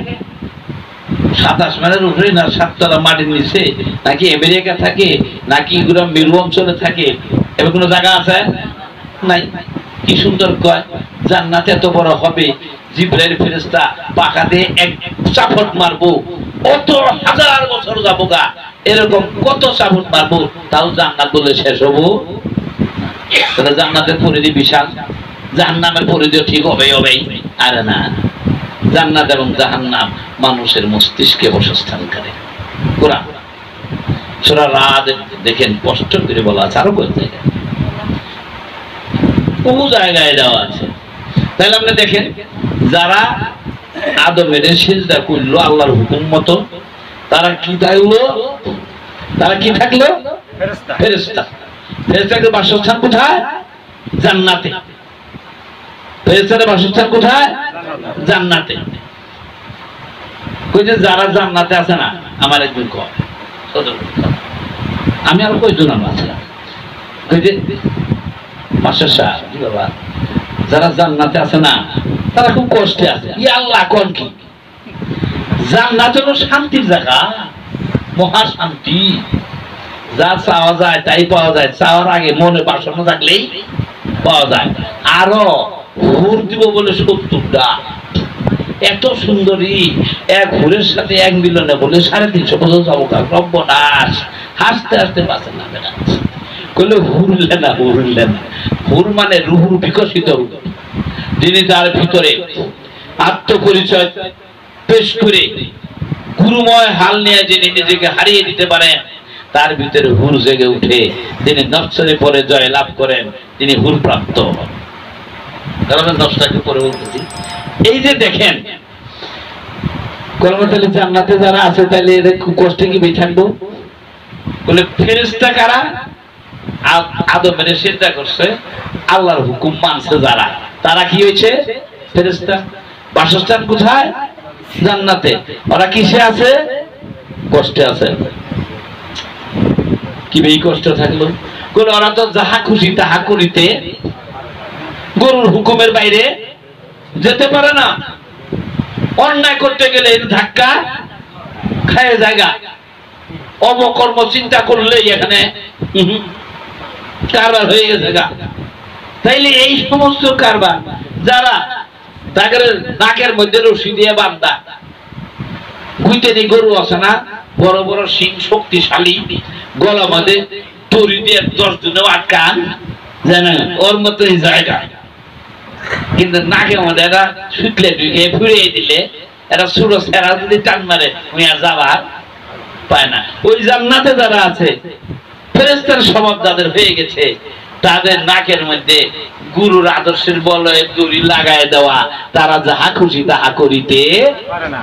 27 মাইলের উপরে না 7 তলা মাটির নিচে, নাকি আমেরিকা থাকে, নাকি এগুলো মেরু অঞ্চলে থাকে? এবার কোনো জায়গা আছে নাই? কি সুন্দর কয়, জান্নাত এত বড় হবে, জিবরাইল ফেরেশতা পাকা দিয়ে এক চাপট মারবো, কত হাজার বছর যাবো গা, এরকম কত চাপট মারবো, তাও জান্নাত বলে শেষ হবো? তাহলে জান্নাতের পরিধি বিশাল, জাহান্নামের পরিধিও ঠিক হবে হবেই। আরে না, জান্নাত এবং জাহান্নাম মানুষের মস্তিষ্কে বসস্থান করে। কোরআন সূরা রাদ দেখেন স্পষ্ট করে বলা আছে, আরো কয়েক জায়গায়, বহু জায়গায় দেওয়া আছে। তাহলে আপনি দেখেন, যারা আদমের সিজদা করলো আল্লাহর হুকুম মতো, তারা কি থাকলো? তারা কি থাকলো? ফেরেশতা। ফেরেশতা। ফেরেশতাদের বাসস্থান কোথায়? জান্নাতে। ফেরেশতাদের বাসস্থান কোথায়? জান্নাতে। কই যে যারা জান্নাতে আছে না, আমার একজন কয়, আমি আর কয়জন আছে, কই যে মাস্টার সাহেব, কি বাবা, যারা জান্নাতে আছে না তারা খুব কষ্টে আছে। ই আল্লাহ কোন কি? জান্নাত হলো শান্তির জায়গা, মহা শান্তি। যা চাওয়া যায় তাই পাওয়া যায়, চাওয়ার আগে মনে বাসনা থাকলেই পাওয়া যায়। আরো হুর দিব বলে 70টা, এত সুন্দরী এক হুরের সাথে এক মিলনে বলে 350 বছর যাবো। সর্বনাশ, হাসতে হাসতে বাঁচে না বেড়া করলে হুরলে না, হুরলে না। হুর মানে রুহুর বিকশিত, যিনি তার ভিতরে আত্মপরিচয় পেশ করে গুরুময় হাল নিয়ে যিনি নিজেকে হারিয়ে দিতে পারেন, তার ভিতরে হুর জেগে উঠে তিনি নফসের পরে জয় লাভ করেন, তিনি হুর প্রাপ্ত। নফসটাকে পরে বলতেছি। এই যে দেখেন, কর্মতালী জান্নাতে যারা আছে, তাহলে এদের কষ্টে কি বেঁচে থাকবো? বলে ফেরেশতা কারা? আদমের সিজদা করছে, আল্লাহর হুকুম মানছে যারা, তারা কি হয়েছে? ফেরেশতা। বাসস্থান কোথায়? জান্নাতে। ওরা কিসে আছে? কষ্টে আছে। কি এই কষ্ট থাকলো? বলে ওরা তো যাহা খুশি তাহা করিতে গরুর হুকুমের বাইরে যেতে পারে না। অন্যায় করতে গেলে ধাক্কা খায় জায়গা, অবকর্ম চিন্তা করলে এখানে কারবার হয়ে গেছে গা। তাইলে এই সমস্ত কারবার যারা তাদের নাকের মধ্যে রশি দিয়ে বান্ধা, গুইতেনি গরু আছে না, বড় বড় শিং শক্তিশালী, গলা মধ্যে দড়ি দিয়ে 10 জনে আটকান, জানেন ওর মতোই জায়গা। কিন্তু নাকের মধ্যে এটা শুকলে ঢুকে ফুরিয়ে দিলে, এটা ছোট ছেঁড়া যদি টান মারে মিয়া যাবার পায় না। ওই জান্নাতে যারা আছে, ফেরেশতার স্বভাব যাদের হয়ে গেছে, তাদের নাকের মধ্যে গুরুর আদর্শের বলয়ে দড়ি লাগায় দেওয়া, তারা যাহা খুশি তাহা করিতে পারে না।